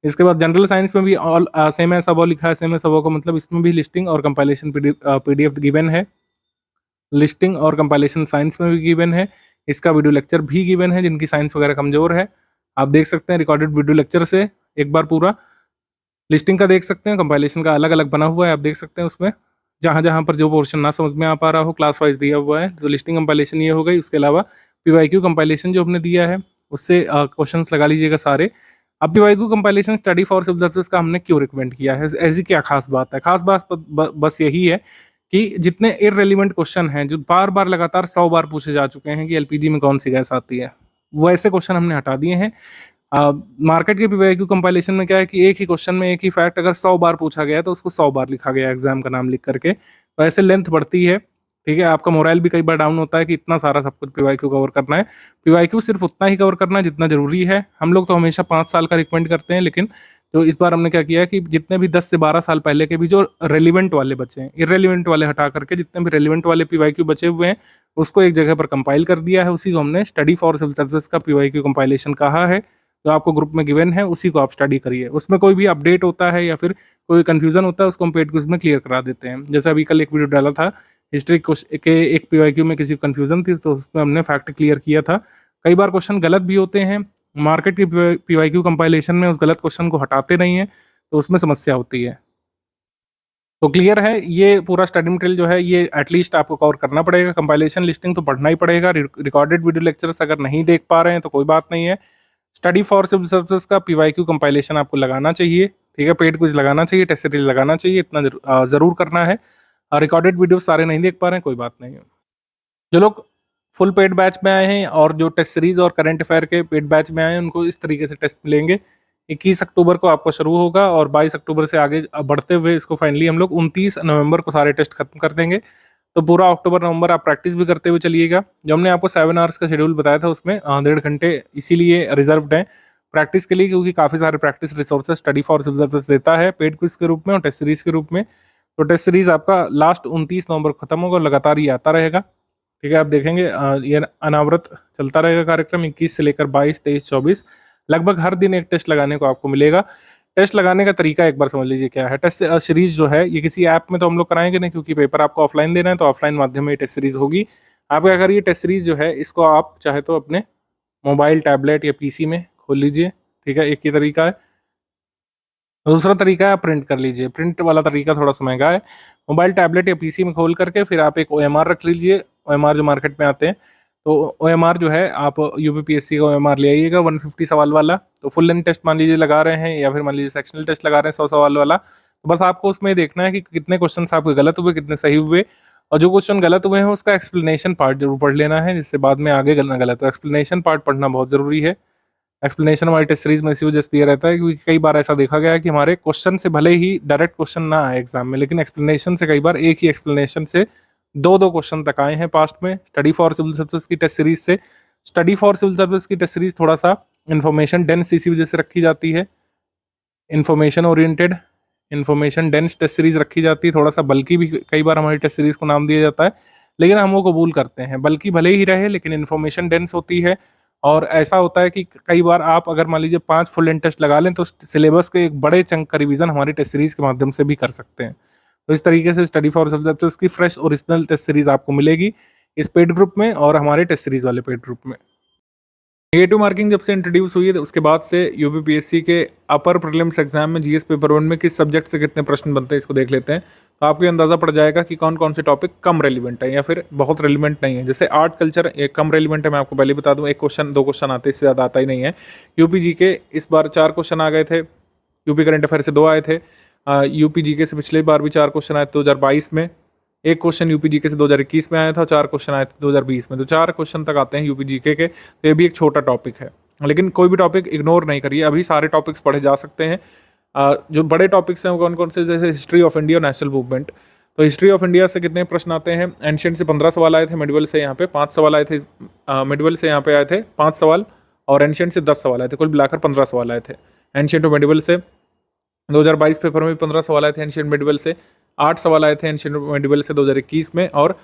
इसके बाद जनरल साइंस में भी ऑल सेम है सबो लिखा है, सेम है सबो का मतलब इसमें भी लिस्टिंग और कंपाइलेशन पीडीएफ गिवन है। लिस्टिंग और कंपाइलेशन साइंस में भी गिवन है, इसका वीडियो लेक्चर भी गिवन है। जिनकी साइंस वगैरह कमजोर है आप देख सकते हैं रिकॉर्डेड वीडियो लेक्चर से एक बार पूरा। लिस्टिंग का देख सकते हैं, कंपाइलेशन का अलग अलग बना हुआ है, आप देख सकते हैं उसमें जहाँ जहाँ पर जो पोर्शन ना समझ में आ पा रहा हो क्लास वाइज दिया हुआ है। तो लिस्टिंग कंपाइलेशन ये हो गई, उसके अलावा पीवाईक्यू कंपाइलेशन जो हमने दिया है उससे क्वेश्चन लगा लीजिएगा सारे। अब PYQ compilation study for civil service का हमने क्यों रिकमेंड किया है, ऐसी क्या खास बात है? खास बात बस यही है कि जितने इररेलेवेंट क्वेश्चन हैं जो बार बार लगातार 100 बार पूछे जा चुके हैं कि एलपीजी में कौन सी गैस आती है, वो ऐसे क्वेश्चन हमने हटा दिए हैं। मार्केट के पीवाईक्यू कंपाइलेशन में क्या है कि एक ही क्वेश्चन में एक ही फैक्ट अगर 100 बार पूछा गया तो उसको 100 बार लिखा गया एग्जाम का नाम लिख करके, तो ऐसे लेंथ बढ़ती है, ठीक है। आपका मोराइल भी कई बार डाउन होता है कि इतना सारा सब कुछ पीवाईक्यू कवर करना है। पीवाईक्यू सिर्फ उतना ही कवर करना है जितना जरूरी है। हम लोग तो हमेशा 5 साल का रिकमेंड करते हैं, लेकिन तो इस बार हमने क्या किया है कि जितने भी 10 से 12 साल पहले के भी जो रेलिवेंट वाले बचे हैं, इररेलेवेंट वाले हटा करके जितने भी रेलिवेंट वाले पीवाईक्यू बचे हुए हैं उसको एक जगह पर कंपाइल कर दिया है। उसी को हमने स्टडी फॉर सिविल सर्विस का पीवाईक्यू कंपाइलेशन कहा है, जो आपको ग्रुप में गिवन है उसी को आप स्टडी करिए। उसमें कोई भी अपडेट होता है या फिर कोई कंफ्यूजन होता है उसको हम पेड क्विज में क्लियर करा देते हैं। जैसे अभी कल एक वीडियो डाला था हिस्ट्री के एक पीवाईक्यू में किसी कंफ्यूजन थी तो उसमें हमने फैक्ट क्लियर किया था। कई बार क्वेश्चन गलत भी होते हैं, मार्केट की पीवाईक्यू कंपाइलेशन में उस गलत क्वेश्चन को हटाते नहीं है तो उसमें समस्या होती है। तो क्लियर है, ये पूरा स्टडी मटेरियल जो है ये एटलीस्ट आपको कवर करना पड़ेगा। कंपाइलेशन लिस्टिंग तो पढ़ना ही पड़ेगा। रिकॉर्डेड वीडियो लेक्चर्स अगर नहीं देख पा रहे हैं तो कोई बात नहीं है, स्टडी फॉर सिविल सर्विसेज का पीवाईक्यू कंपाइलेशन आपको लगाना चाहिए, ठीक है। पेड क्विज लगाना चाहिए, टेस्ट सीरीज लगाना चाहिए, इतना जरूर करना है। रिकॉर्डेड वीडियो सारे नहीं देख पा रहे हैं कोई बात नहीं है। जो लोग फुल पेड बैच में आए हैं और जो टेस्ट सीरीज और करंट अफेयर के पेड बैच में आए हैं उनको इस तरीके से टेस्ट मिलेंगे। 21 अक्टूबर को आपका शुरू होगा और 22 अक्टूबर से आगे बढ़ते हुए इसको फाइनली हम लोग 29 नवंबर को सारे टेस्ट खत्म कर देंगे। तो पूरा अक्टूबर नवंबर आप प्रैक्टिस भी करते हुए चलिएगा। जो हमने आपको 7 आवर्स का शेड्यूल बताया था उसमें 1.5 घंटे इसीलिए रिजर्व्ड हैं प्रैक्टिस के लिए, क्योंकि काफ़ी सारे practice resources study for civil service देता है पेड क्विज के रूप में और टेस्ट सीरीज के रूप में। तो टेस्ट सीरीज आपका लास्ट 29 नवंबर को खत्म होगा, लगातार ये आता रहेगा। ठीक है, आप देखेंगे ये अनावरत चलता रहेगा कार्यक्रम 21 से लेकर 22, 23, 24, लगभग हर दिन एक टेस्ट लगाने को आपको मिलेगा। टेस्ट लगाने का तरीका एक बार समझ लीजिए क्या है। टेस्ट सीरीज जो है ये किसी ऐप में तो हम लोग कराएंगे नहीं, क्योंकि पेपर आपको ऑफलाइन देना है, तो ऑफलाइन माध्यम में टेस्ट सीरीज होगी। आप क्या करिए, टेस्ट सीरीज जो है इसको आप चाहे तो अपने मोबाइल, टैबलेट या पीसी में खोल लीजिए। ठीक है, एक ही तरीका है। दूसरा तरीका है आप प्रिंट कर लीजिए। प्रिंट वाला तरीका थोड़ा सा महंगा है। मोबाइल, टैबलेट या पीसी में खोल करके फिर आप एक ओएमआर रख लीजिए। ओएमआर जो मार्केट में आते हैं, तो ओएमआर जो है आप यूपीपीएससी का ओएमआर ले आइएगा 150 सवाल वाला। तो फुल लेंथ टेस्ट मान लीजिए लगा रहे हैं, या फिर मान लीजिए सेक्शनल टेस्ट लगा रहे हैं 100 सवाल वाला। तो बस आपको उसमें देखना है कि कितने क्वेश्चन आपके गलत हुए, कितने सही हुए, और जो क्वेश्चन गलत हुए हैं उसका एक्सप्लेनेशन पार्ट जरूर पढ़ लेना है, जिससे बाद में आगे गलना गलत। तो एक्सप्लेनेशन पार्ट पढ़ना बहुत जरूरी है। एक्सप्लेनेशन हमारी टेस्ट सीरीज में इसी वजह से दिया रहता है, क्योंकि कई बार ऐसा देखा गया है कि हमारे क्वेश्चन से भले ही डायरेक्ट क्वेश्चन ना आए एग्जाम में, लेकिन एक्सप्लेनेशन से कई बार एक ही एक्सप्लेनेशन से दो दो क्वेश्चन तक आए हैं पास्ट में। स्टडी फॉर सिविल सर्विस की टेस्ट सीरीज से, स्टडी फॉर सिविल सर्विस की टेस्ट सीरीज थोड़ा सा इन्फॉर्मेशन डेंस इसी वजह से रखी जाती है। Information oriented, information dense test series रखी जाती है। थोड़ा सा बल्कि भी कई बार हमारी टेस्ट सीरीज को नाम दिया जाता है, लेकिन हम वो कबूल करते हैं। बल्कि भले ही रहे, लेकिन इन्फॉर्मेशन डेंस होती है। और ऐसा होता है कि कई बार आप अगर मान लीजिए 5 फुल लेंथ टेस्ट लगा लें, तो सिलेबस के एक बड़े चंक का रिवीजन हमारी टेस्ट सीरीज के माध्यम से भी कर सकते हैं। तो इस तरीके से स्टडी फॉर सब्जेक्ट्स की फ्रेश ओरिजिनल टेस्ट सीरीज आपको मिलेगी इस पेड ग्रुप में और हमारे टेस्ट सीरीज वाले पेड ग्रुप में। नेगेटिव मार्किंग जब से इंट्रोड्यूस हुई है, तो उसके बाद से यूपीपीएससी के अपर प्रीलिम्स एग्जाम में जीएस पेपर 1 में किस सब्जेक्ट से कितने प्रश्न बनते हैं, इसको देख लेते हैं। तो आपको ये अंदाजा पड़ जाएगा कि कौन कौन से टॉपिक कम रेलिवेंट है या फिर बहुत रेलिवेंट नहीं है। जैसे आर्ट कल्चर एक कम रेलिवेंट है, मैं आपको पहले बता दूं, 1 क्वेश्चन 2 क्वेश्चन आते हैं, इससे ज़्यादा आता ही नहीं है। यूपी जीके इस बार 4 क्वेश्चन आ गए थे, यूपी करंट अफेयर से 2 आए थे। यूपी जीके से पिछले बार भी 4 क्वेश्चन आए थे 2022 में। 1 क्वेश्चन यूपी जीके से 2021 में आया था, 4 क्वेश्चन आए थे 2020 में। तो 4 क्वेश्चन तक आते हैं यूपी जीके के। तो ये भी एक छोटा टॉपिक है, लेकिन कोई भी टॉपिक इग्नोर नहीं करिए, अभी सारे टॉपिक्स पढ़े जा सकते हैं। जो बड़े टॉपिक्स हैं वो कौन कौन से, जैसे हिस्ट्री ऑफ इंडिया और नेशनल मूवमेंट। तो हिस्ट्री ऑफ इंडिया से कितने प्रश्न आते हैं? एंशिएंट से 15 सवाल आए थे, मिडवल से यहाँ पे 5 सवाल आए थे। मिडवल से यहाँ पे आए थे 5 सवाल, और एंशिएंट से 10 सवाल आए थे। कुल मिलाकर 15 सवाल आए थे। एंशिएंट और मिडवल से 2022 पेपर में भी 15 सवाल आए थे एंशिएंट मिडवल से। 8 सवाल आए थे एंशिएंट मिडवल से 2021 में, और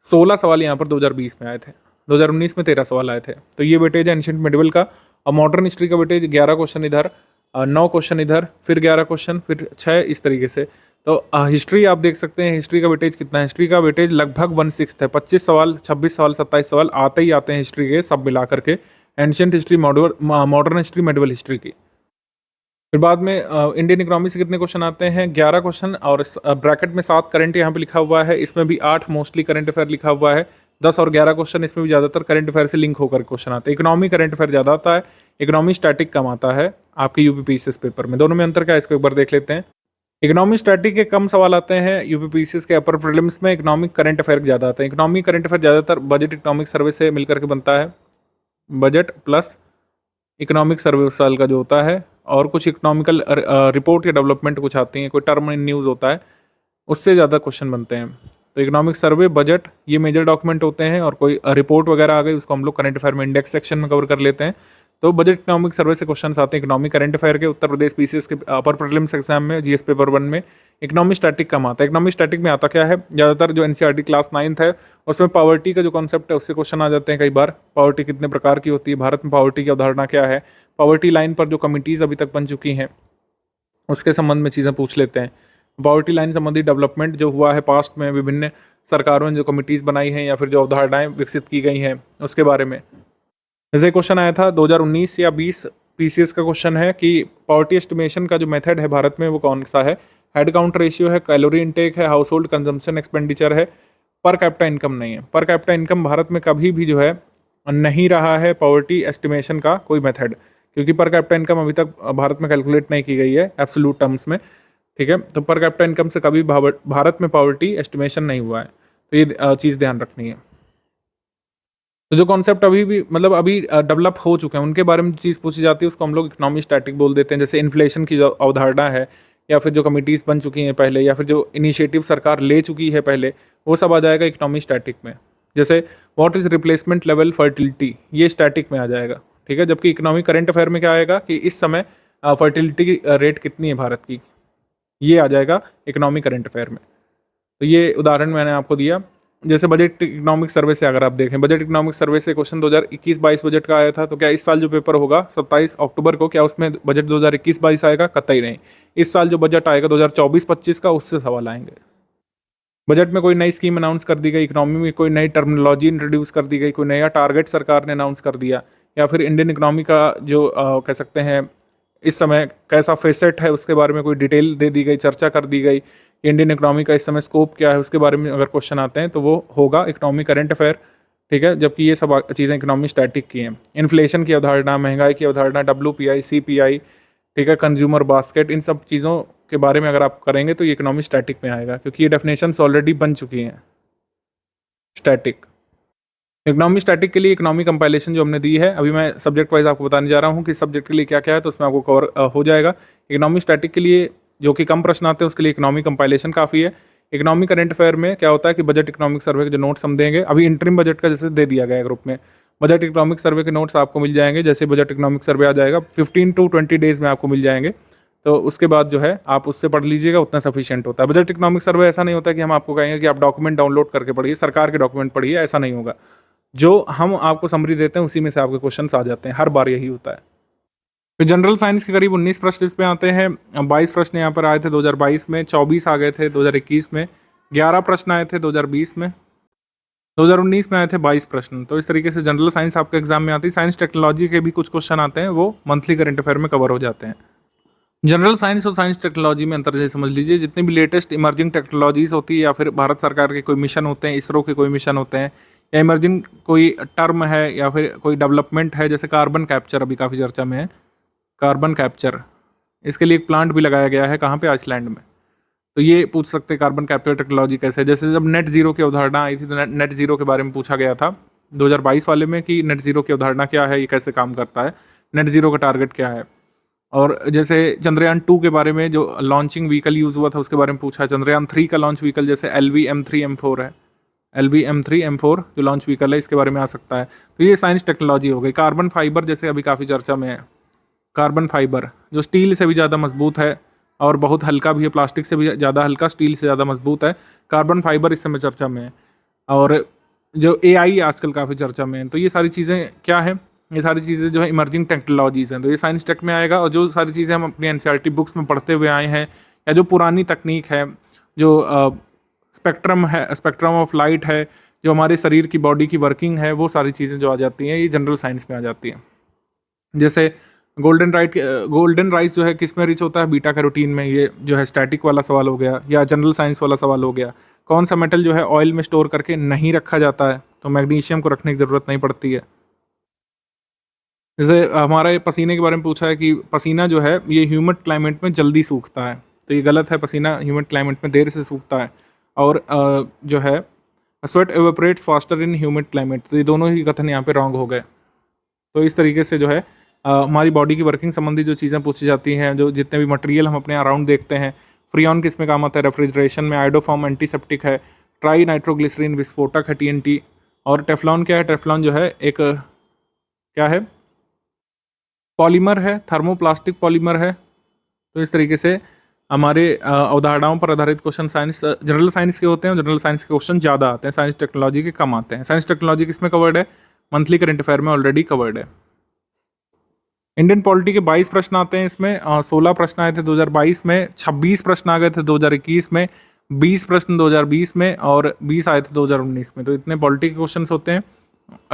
16 सवाल यहाँ पर 2020 में आए थे। 2019 में 13 सवाल आए थे। तो ये वेटेज है एंशिएंट मिडवल का। और मॉडर्न हिस्ट्री का वेटेज 11 क्वेश्चन इधर, 9 क्वेश्चन इधर, फिर 11 क्वेश्चन, फिर 6, इस तरीके से। तो हिस्ट्री आप देख सकते हैं, हिस्ट्री का वेटेज कितना है। हिस्ट्री का वेटेज लगभग 1/6 है। 25 सवाल, 26 सवाल, 27 सवाल आते ही आते हैं हिस्ट्री के, सब मिला करके। Ancient history, modern history, medieval history की। फिर बाद में इंडियन इकोनॉमी से कितने क्वेश्चन आते हैं? 11 क्वेश्चन, और ब्रैकेट में 7 करंट यहाँ पे लिखा हुआ है। इसमें भी 8 मोस्टली करंट अफेयर लिखा हुआ है। 10 और 11 क्वेश्चन, इसमें भी ज़्यादातर करंट अफेयर से लिंक होकर क्वेश्चन आते हैं। इकोनॉमी करंट अफेयर ज़्यादा आता है, इकोनॉमी स्टैटिक कम आता है आपके यूपीपीसीएस पेपर में। दोनों में अंतर क्या है, इसको एक बार देख लेते हैं। इकोनॉमी स्टैटिक के कम सवाल आते हैं यूपीपीसीएस के अपर प्रीलिम्स में। इकोनॉमिक करंट अफेयर ज़्यादा आते हैं। इकोनॉमी करंट अफेयर ज़्यादातर बजट इकोनॉमिक सर्वे से मिलकर के बनता है। बजट प्लस इकोनॉमिक सर्वे उस साल का जो होता है, और कुछ इकोनॉमिकल रिपोर्ट या डेवलपमेंट कुछ आती हैं, कोई टर्म इन न्यूज़ होता है, उससे ज़्यादा क्वेश्चन बनते हैं। तो इकोनॉमिक सर्वे, बजट, ये मेजर डॉक्यूमेंट होते हैं, और कोई रिपोर्ट वगैरह आ गई उसको हम लोग करंट अफेयर में इंडेक्स सेक्शन में कवर कर लेते हैं। तो बजट इकोनॉमिक सर्वे से क्वेश्चन आते हैं इकोनॉमिक करंट अफेयर के। उत्तर प्रदेश पीसीएस के अपर प्रीलिम्स एग्जाम में जीएस पेपर 1 में इकोनॉमी स्टैटिक कम आता है। इकोनॉमी स्टैटिक में आता क्या है, ज़्यादातर जो एनसीईआरटी क्लास 9th है उसमें पॉवर्टी का जो कॉन्सेप्ट है उससे क्वेश्चन आ जाते हैं कई बार। पॉवर्टी कितने प्रकार की होती है, भारत में पॉवर्टी की अवधारणा क्या है, पॉवर्टी लाइन पर जो कमिटीज़ अभी तक बन चुकी हैं उसके संबंध में चीज़ें पूछ लेते हैं। पॉवर्टी लाइन संबंधी डेवलपमेंट जो हुआ है पास्ट में, विभिन्न सरकारों ने जो कमिटीज़ बनाई हैं या फिर जो अवधारणाएँ विकसित की गई हैं उसके बारे में। जैसे क्वेश्चन आया था 2019 या 20 पीसीएस का क्वेश्चन है कि पॉवर्टी एस्टिमेशन का जो मेथड है भारत में वो कौन सा है। हेड काउंट रेशियो है, कैलोरी इनटेक है, हाउस होल्ड कंजम्पशन एक्सपेंडिचर है, पर कैपिटा इनकम नहीं है। पर कैपिटा इनकम भारत में कभी भी जो है नहीं रहा है पॉवर्टी एस्टिमेशन का कोई मेथड, क्योंकि पर कैपिटा इनकम अभी तक भारत में कैलकुलेट नहीं की गई है एब्सोल्यूट टर्म्स में। ठीक है, तो पर कैपिटा इनकम से कभी भारत में पॉवर्टी एस्टिमेशन नहीं हुआ है। तो ये चीज़ ध्यान रखनी है। तो जो कॉन्सेप्ट अभी भी मतलब अभी डेवलप हो चुके हैं उनके बारे में चीज़ पूछी जाती है उसको हम लोग इकोनॉमी स्टैटिक बोल देते हैं। जैसे इन्फ्लेशन की जो अवधारणा है, या फिर जो कमिटीज़ बन चुकी हैं पहले, या फिर जो इनिशिएटिव सरकार ले चुकी है पहले, वो सब आ जाएगा इकोनॉमी स्टैटिक में। जैसे what is replacement level fertility, ये स्टैटिक में आ जाएगा। ठीक है, जबकि इकोनॉमी करंट अफेयर में क्या आएगा कि इस समय फर्टिलिटी की रेट कितनी है भारत की, ये आ जाएगा इकोनॉमी करंट अफेयर में। तो ये उदाहरण मैंने आपको दिया। जैसे बजट इकोनॉमिक सर्वे से अगर आप देखें, बजट इकोनॉमिक सर्वे से क्वेश्चन 2021-22 बजट का आया था, तो क्या इस साल जो पेपर होगा 27 अक्टूबर को, क्या उसमें बजट 2021-22 आएगा? कतई नहीं। इस साल जो बजट आएगा 2024-25 का, उससे सवाल आएंगे। बजट में कोई नई स्कीम अनाउंस कर दी गई, इकोनॉमी में कोई नई टर्मिनोलॉजी इंट्रोड्यूस कर दी गई, कोई नया टारगेट सरकार ने अनाउंस कर दिया, या फिर इंडियन इकोनॉमी का जो कह सकते हैं इस समय कैसा फेसेट है उसके बारे में कोई डिटेल दे दी गई, चर्चा कर दी गई। इंडियन इकोनॉमी का इस समय स्कोप क्या है उसके बारे में अगर क्वेश्चन आते हैं तो वो होगा इकोनॉमी करंट अफेयर, ठीक है। जबकि ये सब चीज़ें इकोनॉमी स्टैटिक की हैं। इन्फ्लेशन की अवधारणा, महंगाई की अवधारणा, WPI, CPI, ठीक है, कंज्यूमर बास्केट, इन सब चीज़ों के बारे में अगर आप करेंगे तो ये इकोनॉमी स्टैटिक में आएगा, क्योंकि ये डेफिनेशंस ऑलरेडी बन चुकी हैं। स्टैटिक, इकोनॉमी स्टैटिक के लिए इकोनॉमी कंपाइलेशन जो हमने दी है, अभी मैं सब्जेक्ट वाइज आपको बताने जा रहा हूँ कि सब्जेक्ट के लिए क्या क्या है, तो उसमें आपको कवर हो जाएगा। इकोनॉमी स्टैटिक के लिए जो कि कम प्रश्न आते हैं उसके लिए इकोनॉमी कंपाइलेशन काफ़ी है। इकोनॉमी करंट अफेयर में क्या होता है कि बजट इकोनॉमिक सर्वे के जो नोट्स हम देंगे, अभी इंटरिम बजट का जैसे दे दिया गया है ग्रुप में, बजट इकोनॉमिक सर्वे के नोट्स आपको मिल जाएंगे। जैसे बजट इकोनॉमिक सर्वे आ जाएगा 15 to 20 डेज में आपको मिल जाएंगे, तो उसके बाद जो है आप उससे पढ़ लीजिएगा, उतना सफिशिएंट होता है। बजट इकोनॉमिक सर्वे ऐसा नहीं होता कि हम आपको कहेंगे कि आप डॉक्यूमेंट डाउनलोड करके पढ़िए, सरकार के डॉक्यूमेंट पढ़िए, ऐसा नहीं होगा। जो हम आपको समरी देते हैं उसी में से आपके क्वेश्चंस आ जाते हैं, हर बार यही होता है। फिर जनरल साइंस के करीब 19 प्रश्न इसमें आते हैं। 22 प्रश्न यहाँ पर आए थे 2022 में, 24 आ गए थे 2021 में, 11 प्रश्न आए थे 2020 में, 2019 में आए थे 22 प्रश्न। तो इस तरीके से जनरल साइंस आपके एग्जाम में आती है। साइंस टेक्नोलॉजी के भी कुछ क्वेश्चन आते हैं, वो मंथली करंट अफेयर में कवर हो जाते हैं। जनरल साइंस और साइंस टेक्नोलॉजी में अंतर जैसे समझ लीजिए, जितनी भी लेटेस्ट इमर्जिंग टेक्नोलॉजीज होती है, या फिर भारत सरकार के कोई मिशन होते हैं, इसरो के कोई मिशन होते हैं, या इमर्जिंग कोई टर्म है, या फिर कोई डेवलपमेंट है, जैसे कार्बन कैप्चर अभी काफ़ी चर्चा में है। कार्बन कैप्चर, इसके लिए एक प्लांट भी लगाया गया है, कहाँ पे? आइसलैंड में। तो ये पूछ सकते हैं कार्बन कैप्चर टेक्नोलॉजी कैसे है। जैसे जब नेट जीरो की अवधारणा आई थी, तो नेट जीरो के बारे में पूछा गया था 2022 वाले में कि नेट जीरो की अवधारणा क्या है, ये कैसे काम करता है, नेट जीरो का टारगेट क्या है। और जैसे चंद्रयान 2 के बारे में जो लॉन्चिंग व्हीकल यूज़ हुआ था उसके बारे में पूछा। चंद्रयान 3 का लॉन्च व्हीकल जैसे LV-M3-M4 है, LV-M3-M4 जो लॉन्च व्हीकल है, इसके बारे में आ सकता है। तो ये साइंस टेक्नोलॉजी हो गई। कार्बन फाइबर जैसे अभी काफ़ी चर्चा में है, कार्बन फाइबर जो स्टील से भी ज़्यादा मजबूत है और बहुत हल्का भी है, प्लास्टिक से भी ज़्यादा हल्का, स्टील से ज़्यादा मजबूत है, कार्बन फाइबर इस समय चर्चा में है। और जो AI आजकल काफ़ी चर्चा में है। तो ये सारी चीज़ें क्या है, ये सारी चीज़ें जो है इमर्जिंग टेक्नोलॉजीज़ हैं, तो ये साइंस टेक में आएगा। और जो सारी चीज़ें हम अपनी NCERT बुक्स में पढ़ते हुए आए हैं, या जो पुरानी तकनीक है, जो स्पेक्ट्रम है, स्पेक्ट्रम ऑफ लाइट है, जो हमारे शरीर की बॉडी की वर्किंग है, वो सारी चीज़ें जो आ जाती हैं, ये जनरल साइंस में आ जाती हैं। जैसे गोल्डन राइस जो है किस में रिच होता है? बीटा कैरोटीन में। ये जो है स्टैटिक वाला सवाल हो गया, या जनरल साइंस वाला सवाल हो गया। कौन सा मेटल जो है ऑयल में स्टोर करके नहीं रखा जाता है? तो मैग्नीशियम को रखने की ज़रूरत नहीं पड़ती है। जैसे हमारे पसीने के बारे में पूछा है कि पसीना जो है ये ह्यूमिड क्लाइमेट में जल्दी सूखता है, तो ये गलत है। पसीना ह्यूमिड क्लाइमेट में देर से सूखता है। और जो है sweat evaporates faster in humid climate, तो ये दोनों ही कथन यहाँ पे रॉन्ग हो गए। तो इस तरीके से जो है हमारी बॉडी की वर्किंग संबंधी जो चीज़ें पूछी जाती हैं, जो जितने भी मटेरियल हम अपने अराउंड देखते हैं। फ्रियॉन किस में काम आता है? रेफ्रिजरेशन में। आइडोफॉर्म एंटीसेप्टिक है। ट्राई नाइट्रोग्लिसरीन विस्फोटक है, TNT। और टेफ्लॉन क्या है? टेफ्लॉन जो है एक क्या है? पॉलीमर है, थर्मोप्लास्टिक पॉलीमर है। तो इस तरीके से हमारे अवधारणाओं पर आधारित क्वेश्चन साइंस जनरल साइंस के होते हैं। जनरल साइंस के क्वेश्चन ज़्यादा आते हैं, साइंस टेक्नोलॉजी के कम आते हैं। साइंस टेक्नोलॉजी किस में कवर्ड है? मंथली करंट अफेयर में ऑलरेडी कवर्ड है। इंडियन पॉलिटी के 22 प्रश्न आते हैं इसमें। 16 प्रश्न आए थे 2022 में, 26 प्रश्न आ गए थे 2021 में, 20 प्रश्न 2020 में, और 20 आए थे 2019 में। तो इतने पॉलिटी के क्वेश्चन होते हैं।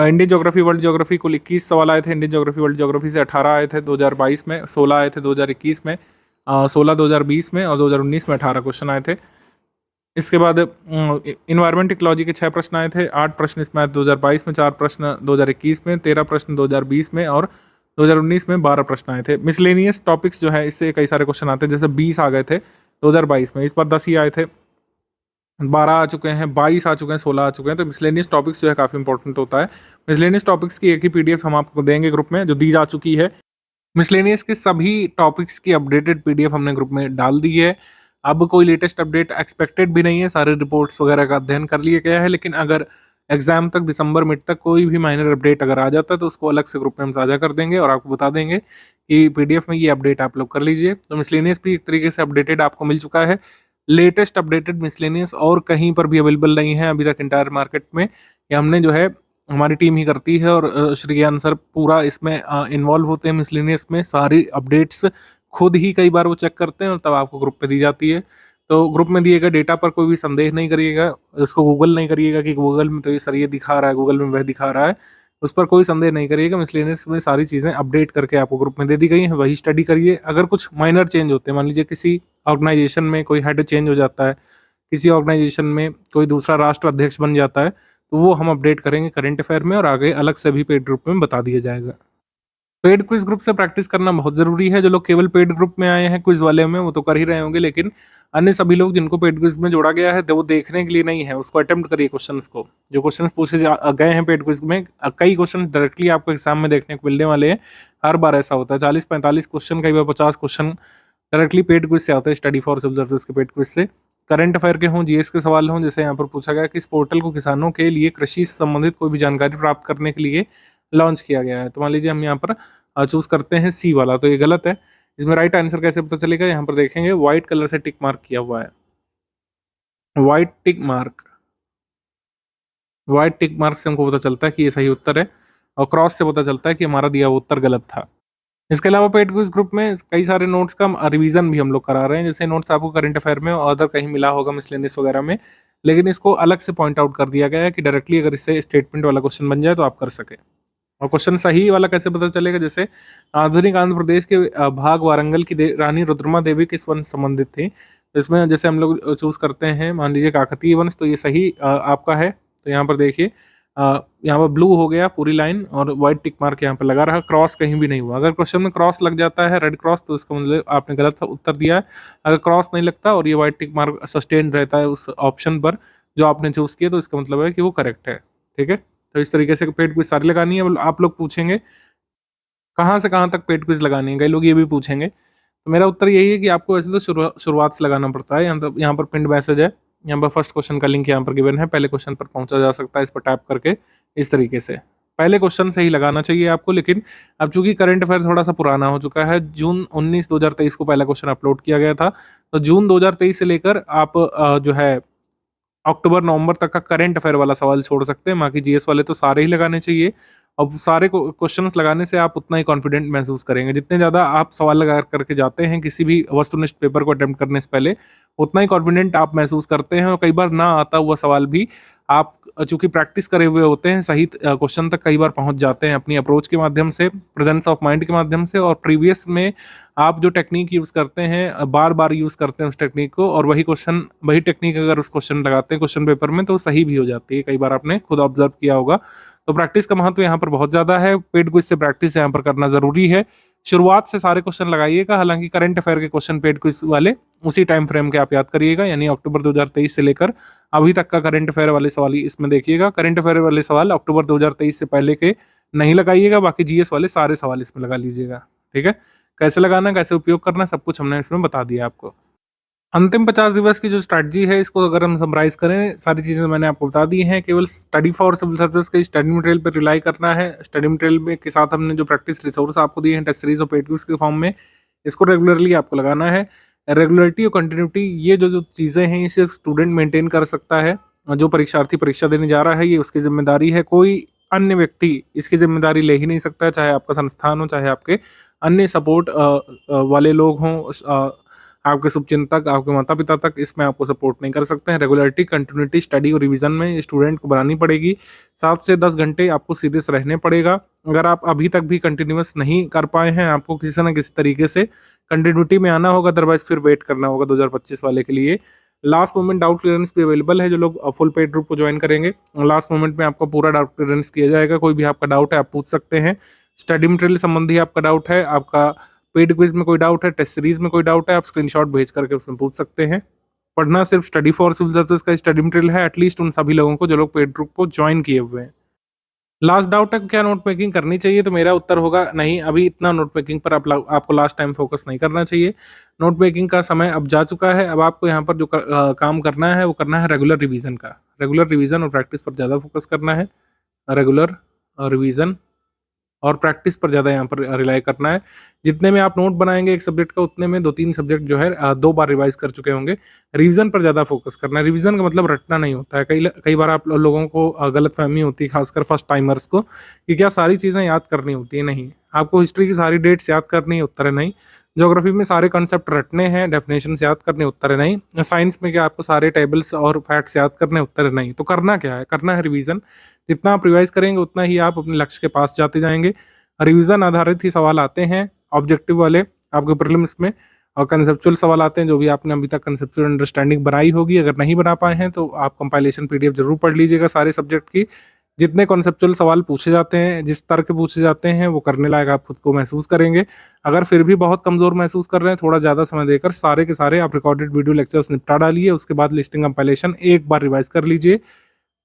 इंडियन ज्योग्राफी वर्ल्ड ज्योग्राफी कुल 21 सवाल आए थे। इंडियन ज्योग्राफी वर्ल्ड ज्योग्राफी से 18 आए थे 2022 में, 16 आए थे 2021 में, 16 2020 में, और 2019 में 18 क्वेश्चन आए थे। इसके बाद इन्वायरमेंट इकोलॉजी के 6 प्रश्न आए थे। 8 प्रश्न इसमें आए 2022 में, 4 प्रश्न 2021 में, 13 प्रश्न 2020 में, और 2019 में 12 प्रश्न आए थे। मिसलेनियस टॉपिक्स जो है इससे कई सारे क्वेश्चन आते हैं, जैसे 20 आ गए थे 2022 में, इस बार 10 ही आए थे। 12 आ चुके हैं, 22 आ चुके हैं, 16 आ चुके हैं। तो मिसलेनियस टॉपिक्स जो है काफ़ी इंपॉर्टेंट होता है। मिसलेनियस टॉपिक्स की एक ही PDF हम आपको देंगे ग्रुप में, जो दी जा चुकी है। मिसलेनियस के सभी टॉपिक्स की अपडेटेड PDF हमने ग्रुप में डाल दी है। अब कोई लेटेस्ट अपडेट एक्सपेक्टेड भी नहीं है, सारे रिपोर्ट्स वगैरह का अध्ययन कर लिया गया है। लेकिन अगर एग्जाम तक दिसंबर मिड तक कोई भी माइनर अपडेट अगर आ जाता है तो उसको अलग से ग्रुप में हम साझा कर देंगे और आपको बता देंगे कि PDF में ये अपडेट आप लोग कर लीजिए। तो मिसलेनियस भी एक तरीके से अपडेटेड आपको मिल चुका है। लेटेस्ट अपडेटेड मिसलेनियस और कहीं पर भी अवेलेबल नहीं है अभी तक इंटायर मार्केट में। ये हमने जो है हमारी टीम ही करती है और श्रेयान सर पूरा इसमें इन्वॉल्व होते हैं मिसलेनियस में। सारी अपडेट्स खुद ही कई बार वो चेक करते हैं और तब आपको ग्रुप में दी जाती है। तो ग्रुप में दिए गए डेटा पर कोई भी संदेह नहीं करिएगा, उसको गूगल नहीं करिएगा कि गूगल में तो ये सर ये दिखा रहा है, गूगल में वह दिखा रहा है, उस पर कोई संदेह नहीं करिएगा। मिसलेनियस में सारी चीज़ें अपडेट करके आपको ग्रुप में दे दी गई हैं, वही स्टडी करिए। अगर कुछ माइनर चेंज होते हैं, मान लीजिए किसी ऑर्गेनाइजेशन में कोई हेड चेंज हो जाता है, किसी ऑर्गेनाइजेशन में कोई दूसरा राष्ट्र अध्यक्ष बन जाता है, तो वो हम अपडेट करेंगे करंट अफेयर में और आगे अलग से भी पेड ग्रुप में बता दिया जाएगा। पेड क्विज ग्रुप से प्रैक्टिस करना बहुत जरूरी है। जो लोग केवल पेड ग्रुप में आए हैं क्विज वाले में वो तो कर ही रहे होंगे, लेकिन अन्य सभी लोग जिनको पेड क्विज में जोड़ा गया है तो वो देखने के लिए नहीं है, उसको अटेम्प्ट करिए क्वेश्चंस को। जो क्वेश्चंस पूछे गए हैं पेड क्विज में, कई क्वेश्चन डायरेक्टली आपको एग्जाम में देखने को मिलने वाले हैं। हर बार ऐसा होता है, 40-45 क्वेश्चन, कई बार 50 क्वेश्चन डायरेक्टली पेड क्विज से आते हैं, स्टडी फॉर सिविल सर्विस के पेड क्विज से। करंट अफेयर के हों, जीएस के सवाल हों, जैसे यहाँ पर पूछा गया कि इस पोर्टल को किसानों के लिए कृषि से संबंधित कोई भी जानकारी प्राप्त करने के लिए लॉन्च किया गया है। तो मान लीजिए हम यहाँ पर चूज करते हैं सी वाला, तो ये गलत है। इसमें राइट आंसर कैसे पता चलेगा, यहाँ पर देखेंगे व्हाइट कलर से टिक मार्क किया हुआ है, white tick mark, white tick mark से हमको पता चलता है कि ये सही उत्तर है, और क्रॉस से पता चलता है कि हमारा दिया हुआ उत्तर गलत था। इसके अलावा पेड क्विज ग्रुप में कई सारे नोट्स का रिवीजन भी हम लोग करा रहे हैं। जैसे नोट्स आपको करंट अफेयर में और अदर कहीं मिला होगा मिसलेनियस वगैरह में, लेकिन इसको अलग से पॉइंट आउट कर दिया गया है कि डायरेक्टली अगर इससे स्टेटमेंट वाला क्वेश्चन बन जाए तो आप कर सके। और क्वेश्चन सही वाला कैसे पता चलेगा, जैसे आधुनिक आंध्र प्रदेश के भाग वारंगल की रानी रुद्रमा देवी किस वंश संबंधित थी। तो इसमें जैसे हम लोग चूज करते हैं, मान लीजिए काकतीय वंश, तो ये सही आपका है। तो यहाँ पर देखिए यहाँ पर ब्लू हो गया पूरी लाइन और व्हाइट टिक मार्क यहाँ पर लगा रहा, क्रॉस कहीं भी नहीं हुआ। अगर क्वेश्चन में क्रॉस लग जाता है, रेड क्रॉस, तो इसका मतलब आपने गलत उत्तर दिया है। अगर क्रॉस नहीं लगता और ये व्हाइट टिक मार्क सस्टेन रहता है उस ऑप्शन पर जो आपने चूज किया, तो इसका मतलब है कि वो करेक्ट है। ठीक है, तो इस तरीके से पेड क्विज सारी लगानी है। आप लोग पूछेंगे कहाँ से कहाँ तक पेड क्विज लगानी है, कई लोग ये भी पूछेंगे। तो मेरा उत्तर यही है कि आपको वैसे तो शुरुआत से लगाना पड़ता है। यहाँ पर पिंड मैसेज है, यहाँ पर फर्स्ट क्वेश्चन का लिंक यहाँ पर गिवन है, पहले क्वेश्चन पर पहुंचा जा सकता है इस पर टैप करके। इस तरीके से पहले क्वेश्चन से ही लगाना चाहिए आपको। लेकिन अब चूंकि करंट अफेयर थोड़ा सा पुराना हो चुका है, जून 19 2023 को पहला क्वेश्चन अपलोड किया गया था, तो जून 2023 से लेकर आप जो है अक्टूबर नवंबर तक का करंट अफेयर वाला सवाल छोड़ सकते हैं। बाकी जीएस वाले तो सारे ही लगाने चाहिए। अब सारे क्वेश्चंस लगाने से आप उतना ही कॉन्फिडेंट महसूस करेंगे। जितने ज़्यादा आप सवाल लगा करके जाते हैं किसी भी वस्तुनिष्ठ पेपर को अटेम्प्ट करने से पहले, उतना ही कॉन्फिडेंट आप महसूस करते हैं। और कई बार ना आता हुआ सवाल भी आप चूंकि प्रैक्टिस करे हुए होते हैं, सही क्वेश्चन तक कई बार पहुंच जाते हैं अपनी अप्रोच के माध्यम से, प्रेजेंस ऑफ माइंड के माध्यम से, और प्रीवियस में आप जो टेक्निक यूज़ करते हैं बार बार यूज़ करते हैं उस टेक्निक को, और वही टेक्निक अगर उस क्वेश्चन लगाते हैं क्वेश्चन पेपर में तो सही भी हो जाती है। कई बार आपने खुद ऑब्जर्व किया होगा। तो प्रैक्टिस का महत्व यहाँ पर बहुत ज़्यादा है। पेड क्विज से प्रैक्टिस यहाँ पर करना ज़रूरी है। शुरुआत से सारे क्वेश्चन लगाइएगा, हालांकि करंट अफेयर के क्वेश्चन पेड क्विज वाले उसी टाइम फ्रेम के आप याद करिएगा, यानी अक्टूबर 2023 से लेकर अभी तक का करंट अफेयर वाले सवाल इसमें देखिएगा। करंट अफेयर वाले सवाल अक्टूबर 2023 से पहले के नहीं लगाइएगा, बाकी जीएस वाले सारे सवाल इसमें लगा लीजिएगा। ठीक है, कैसे लगाना, कैसे उपयोग करना, सब कुछ हमने इसमें बता दिया आपको। अंतिम 50 दिवस की जो स्ट्रैटेजी है, इसको अगर हम समराइज करें, सारी चीज़ें मैंने आपको बता दी हैं। केवल स्टडी फॉर सिविल सर्विस के स्टडी मटेरियल पर रिलाई करना है। स्टडी मटेरियल में के साथ हमने जो प्रैक्टिस रिसोर्स आपको दिए हैं टेस्ट सीरीज और पेड क्विज के फॉर्म में, इसको रेगुलरली आपको लगाना है। रेगुलरिटी और कंटिन्यूटी, ये जो चीज़ें हैं इसे स्टूडेंट मेंटेन कर सकता है। जो परीक्षार्थी परीक्षा देने जा रहा है ये उसकी जिम्मेदारी है, कोई अन्य व्यक्ति इसकी जिम्मेदारी ले ही नहीं सकता है, चाहे आपका संस्थान हो, चाहे आपके अन्य सपोर्ट वाले लोग हों, आपके शुभचिंतक, आपके माता पिता तक इसमें आपको सपोर्ट नहीं कर सकते हैं। रेगुलरिटी, कंटिन्यूटी, स्टडी और रिवीजन में स्टूडेंट को बनानी पड़ेगी। 7 से 10 घंटे आपको सीरियस रहने पड़ेगा। अगर आप अभी तक भी कंटिन्यूस नहीं कर पाए हैं, आपको किसी न किसी तरीके से कंटिन्यूटी में आना होगा, अदरवाइज फिर वेट करना होगा 2025 वाले के लिए। लास्ट मोमेंट डाउट क्लियरेंस भी अवेलेबल है। जो लोग फुल पेड ग्रुप को ज्वाइन करेंगे, लास्ट मोमेंट में आपका पूरा डाउट क्लियरेंस किया जाएगा। कोई भी आपका डाउट है आप पूछ सकते हैं। स्टडी मटेरियल संबंधी आपका डाउट है, आपका पेड क्विज में कोई डाउट है, टेस्ट सीरीज में कोई डाउट है, आप स्क्रीनशॉट भेज करके उसमें पूछ सकते हैं। पढ़ना सिर्फ स्टडी फॉर सिविल सर्विस का स्टडी मटेरियल है, एटलीस्ट उन सभी लोगों को जो लोग पेड ग्रुप को ज्वाइन किए हुए हैं। लास्ट डाउट है क्या नोट मेकिंग करनी चाहिए, तो मेरा उत्तर होगा नहीं, अभी इतना नोट मेकिंग पर आपको लास्ट टाइम फोकस नहीं करना चाहिए। नोट मेकिंग का समय अब जा चुका है। अब आपको यहाँ पर जो काम करना है वो करना है रेगुलर रिवीजन का। रेगुलर रिवीजन और प्रैक्टिस पर ज़्यादा फोकस करना है। रेगुलर रिवीजन और प्रैक्टिस पर ज़्यादा यहाँ पर रिलाई करना है। जितने में आप नोट बनाएंगे एक सब्जेक्ट का, उतने में 2-3 सब्जेक्ट जो है 2 बार रिवाइज कर चुके होंगे। रिवीजन पर ज़्यादा फोकस करना है। रिवीजन का मतलब रटना नहीं होता है। कई बार आप लोगों को गलतफहमी होती है, खासकर फर्स्ट टाइमर्स को, कि क्या सारी चीज़ें याद करनी होती है। नहीं, आपको हिस्ट्री की सारी डेट्स याद करनी है, उत्तर है नहीं। ज्योग्राफी में सारे कॉन्सेप्ट रटने हैं, डेफिनेशंस याद करने, उत्तर है नहीं। साइंस में क्या आपको सारे टेबल्स और फैक्ट्स याद करने, उत्तर है नहीं। तो करना क्या है? करना है रिवीजन। जितना आप रिवाइज करेंगे उतना ही आप अपने लक्ष्य के पास जाते जाएंगे। रिवीजन आधारित ही सवाल आते हैं ऑब्जेक्टिव वाले आपके प्रीलिम्स में, और कंसेप्चुअल सवाल आते हैं जो भी आपने अभी तक कंसेप्चुअल अंडरस्टैंडिंग बनाई होगी। अगर नहीं बना पाए हैं तो आप कंपाइलेशन पीडीएफ जरूर पढ़ लीजिएगा सारे सब्जेक्ट की। जितने कॉन्सेप्चुअल सवाल पूछे जाते हैं, जिस तरह के पूछे जाते हैं, वो करने लायक आप खुद को महसूस करेंगे। अगर फिर भी बहुत कमजोर महसूस कर रहे हैं, थोड़ा ज़्यादा समय देकर सारे के सारे आप रिकॉर्डेड वीडियो लेक्चर्स निपटा डालिए। उसके बाद लिस्टिंग कंपाइलेशन एक बार रिवाइज कर लीजिए।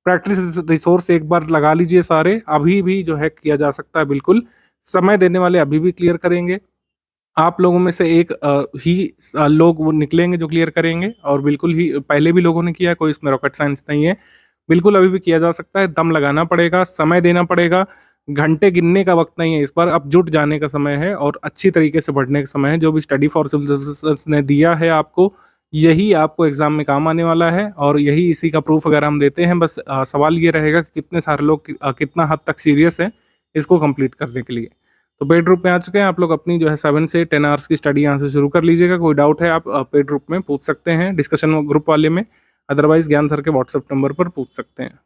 प्रैक्टिस रिसोर्स एक बार लगा लीजिए सारे। अभी भी जो है किया जा सकता है, बिल्कुल समय देने वाले अभी भी क्लियर करेंगे। आप लोगों में से एक लोग वो निकलेंगे जो क्लियर करेंगे, और बिल्कुल ही पहले भी लोगों ने किया है, कोई इसमें रॉकेट साइंस नहीं है। बिल्कुल अभी भी किया जा सकता है। दम लगाना पड़ेगा, समय देना पड़ेगा। घंटे गिनने का वक्त नहीं है इस बार, अब जुट जाने का समय है और अच्छी तरीके से पढ़ने का समय है। जो भी स्टडी फॉर सिविल सर्विसेज ने दिया है आपको, यही आपको एग्जाम में काम आने वाला है, और यही इसी का प्रूफ अगर हम देते हैं। बस सवाल ये रहेगा कि कितने सारे लोग कितना हद तक सीरियस है इसको कंप्लीट करने के लिए। तो पेड ग्रुप में आ चुके हैं आप लोग। अपनी जो है 7 से 10 आवर्स की स्टडी यहाँ से शुरू कर लीजिएगा। कोई डाउट है आप पेड ग्रुप में पूछ सकते हैं, डिस्कशन ग्रुप वाले में। अदरवाइज ज्ञान सर के व्हाट्सएप नंबर पर पूछ सकते हैं।